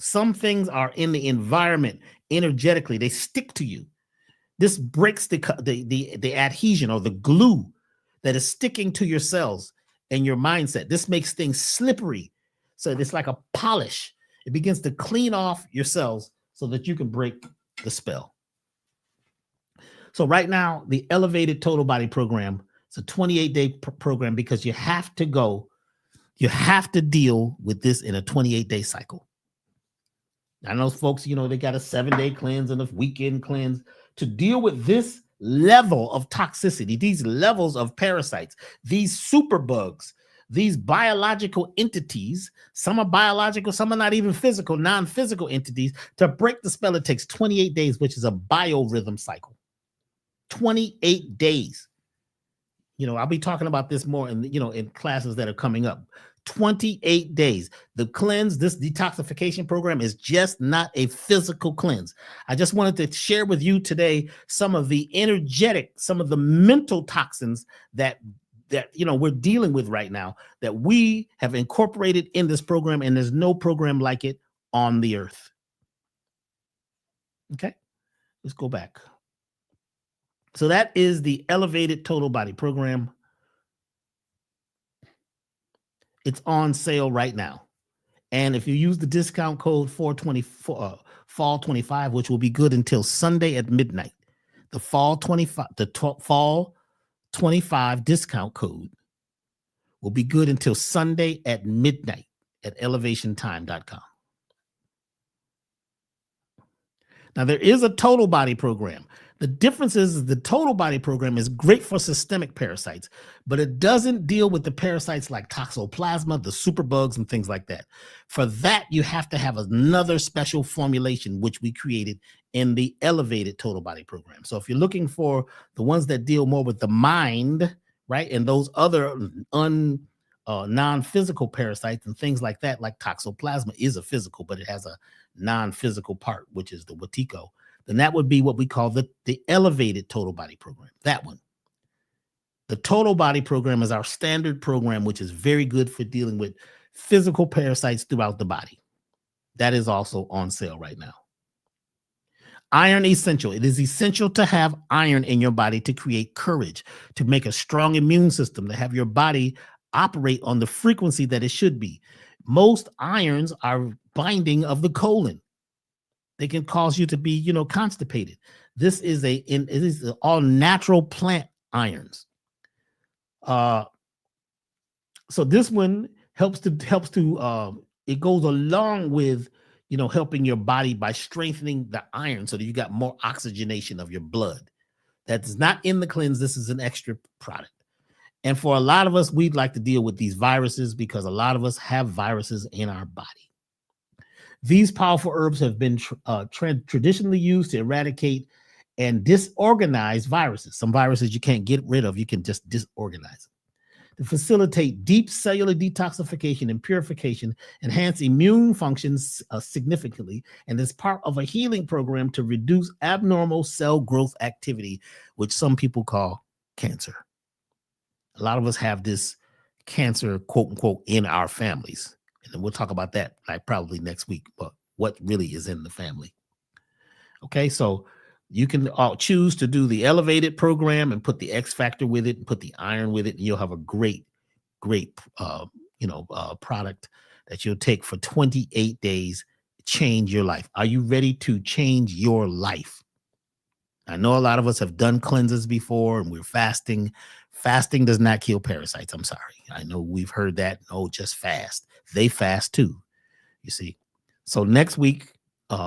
Some things are in the environment energetically, they stick to you. This breaks the adhesion or the glue that is sticking to your cells and your mindset. This makes things slippery. So it's like a polish. It begins to clean off your cells so that you can break the spell. So right now, the Elevated Total Body Program, it's a 28-day program because you have to deal with this in a 28-day cycle. I know folks, they got a 7-day cleanse and a weekend cleanse to deal with this level of toxicity, these levels of parasites, these superbugs, these biological entities. Some are biological, some are not even physical, non-physical entities. To break the spell, it takes 28 days, which is a biorhythm cycle. 28 days. I'll be talking about this more in classes that are coming up. 28 days. The cleanse, this detoxification program, is just not a physical cleanse. I just wanted to share with you today some of the some of the mental toxins that we're dealing with right now, that we have incorporated in this program, and there's no program like it on the earth. Okay, let's go back. So that is the Elevated Total Body Program. It's on sale right now. And if you use the discount code 424 fall 25, which will be good until Sunday at midnight, the fall 25 discount code will be good until Sunday at midnight at elevationtime.com. Now, there is a total body program. The difference is the total body program is great for systemic parasites, but it doesn't deal with the parasites like toxoplasma, the superbugs, and things like that. For that, you have to have another special formulation, which we created in the Elevated Total Body Program. So if you're looking for the ones that deal more with the mind, right, and those other non-physical parasites and things like that, like toxoplasma is a physical, but it has a non-physical part, which is the Wetiko. then that would be what we call the elevated total body program. That one. The total body program is our standard program, which is very good for dealing with physical parasites throughout the body. That is also on sale right now. Iron essential. It is essential to have iron in your body to create courage, to make a strong immune system, to have your body operate on the frequency that it should be. Most irons are binding of the colon. They can cause you to be, constipated. This is it is all natural plant irons. So this one helps to it goes along with helping your body by strengthening the iron so that you got more oxygenation of your blood. That's not in the cleanse. This is an extra product. And for a lot of us, we'd like to deal with these viruses because a lot of us have viruses in our body. These powerful herbs have been traditionally used to eradicate and disorganize viruses. Some viruses you can't get rid of, you can just disorganize them. To facilitate deep cellular detoxification and purification, enhance immune functions significantly, and is part of a healing program to reduce abnormal cell growth activity, which some people call cancer. A lot of us have this cancer, quote unquote, in our families. And then we'll talk about that like probably next week, but what really is in the family. Okay, so you can choose to do the elevated program and put the X factor with it and put the iron with it, and you'll have a great product that you'll take for 28 days, change your life. Are you ready to change your life? I know a lot of us have done cleanses before and we're fasting. Fasting does not kill parasites. I'm sorry. I know we've heard that. Oh, just fast. They fast too, you see. So next week,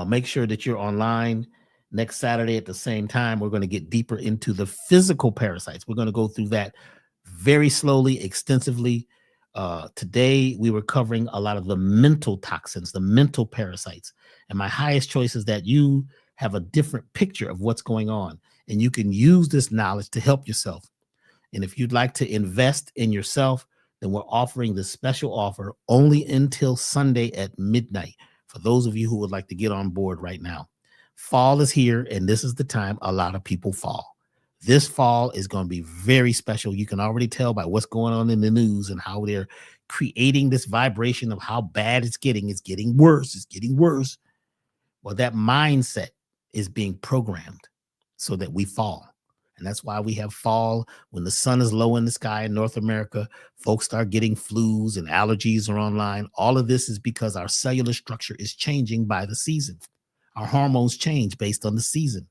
make sure that you're online. Next Saturday at the same time, we're going to get deeper into the physical parasites. We're going to go through that very slowly, extensively. Today, we were covering a lot of the mental toxins, the mental parasites. And my highest choice is that you have a different picture of what's going on. And you can use this knowledge to help yourself. And if you'd like to invest in yourself, then we're offering this special offer only until Sunday at midnight for those of you who would like to get on board right now. Fall is here, and this is the time a lot of people fall. This fall is going to be very special. You can already tell by what's going on in the news and how they're creating this vibration of how bad it's getting. It's getting worse. It's getting worse. Well, that mindset is being programmed so that we fall. And that's why we have fall when the sun is low in the sky in North America. Folks start getting flus and allergies are online. All of this is because our cellular structure is changing by the season. Our hormones change based on the season,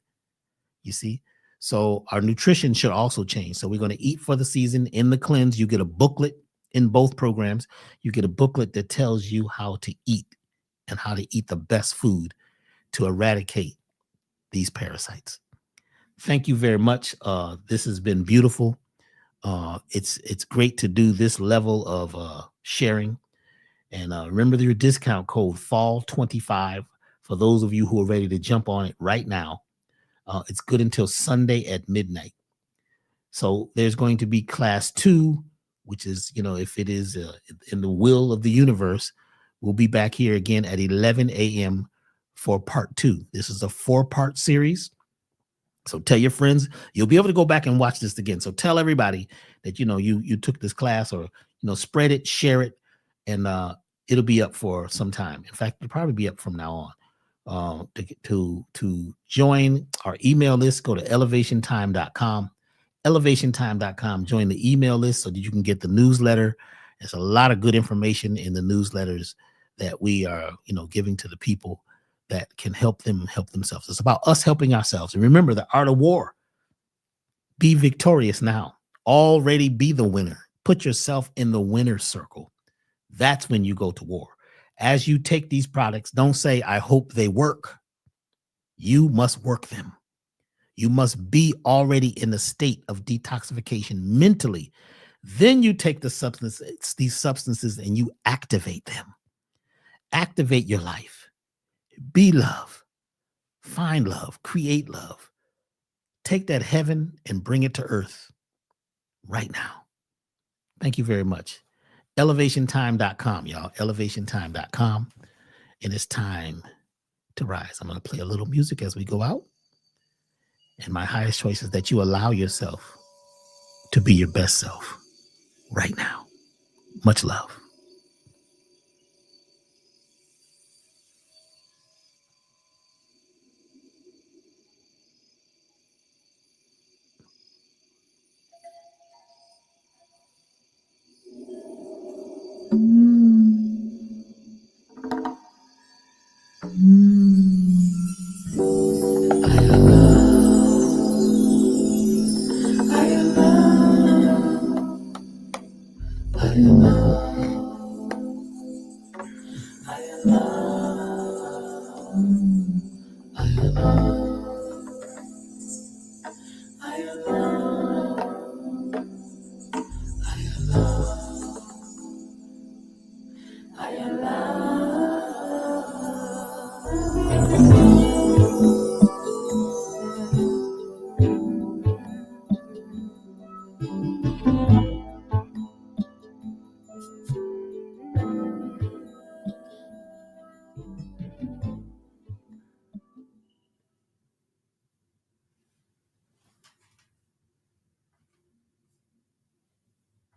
you see. So our nutrition should also change. So we're going to eat for the season. In the cleanse, you get a booklet in both programs. You get a booklet that tells you how to eat and how to eat the best food to eradicate these parasites. Thank you very much. This has been beautiful. It's great to do this level of sharing. And remember your discount code FALL25 for those of you who are ready to jump on it right now. It's good until Sunday at midnight. So there's going to be class 2, which is, if it is in the will of the universe, we'll be back here again at 11 a.m. for part 2. This is a 4-part series. So tell your friends. You'll be able to go back and watch this again. So tell everybody that, you took this class, or, spread it, share it, and it'll be up for some time. In fact, it'll probably be up from now on. To join our email list, go to elevationtime.com. Elevationtime.com. Join the email list so that you can get the newsletter. There's a lot of good information in the newsletters that we are, giving to the people that can help them help themselves. It's about us helping ourselves. And remember the art of war. Be victorious now. Already be the winner. Put yourself in the winner's circle. That's when you go to war. As you take these products, don't say, I hope they work. You must work them. You must be already in a state of detoxification mentally. Then you take these substances, and you activate them. Activate your life. Be love. Find love. Create love. Take that heaven and bring it to earth right now. Thank you very much. Elevationtime.com, y'all. Elevationtime.com. And it's time to rise. I'm going to play a little music as we go out. And my highest choice is that you allow yourself to be your best self right now. Much love.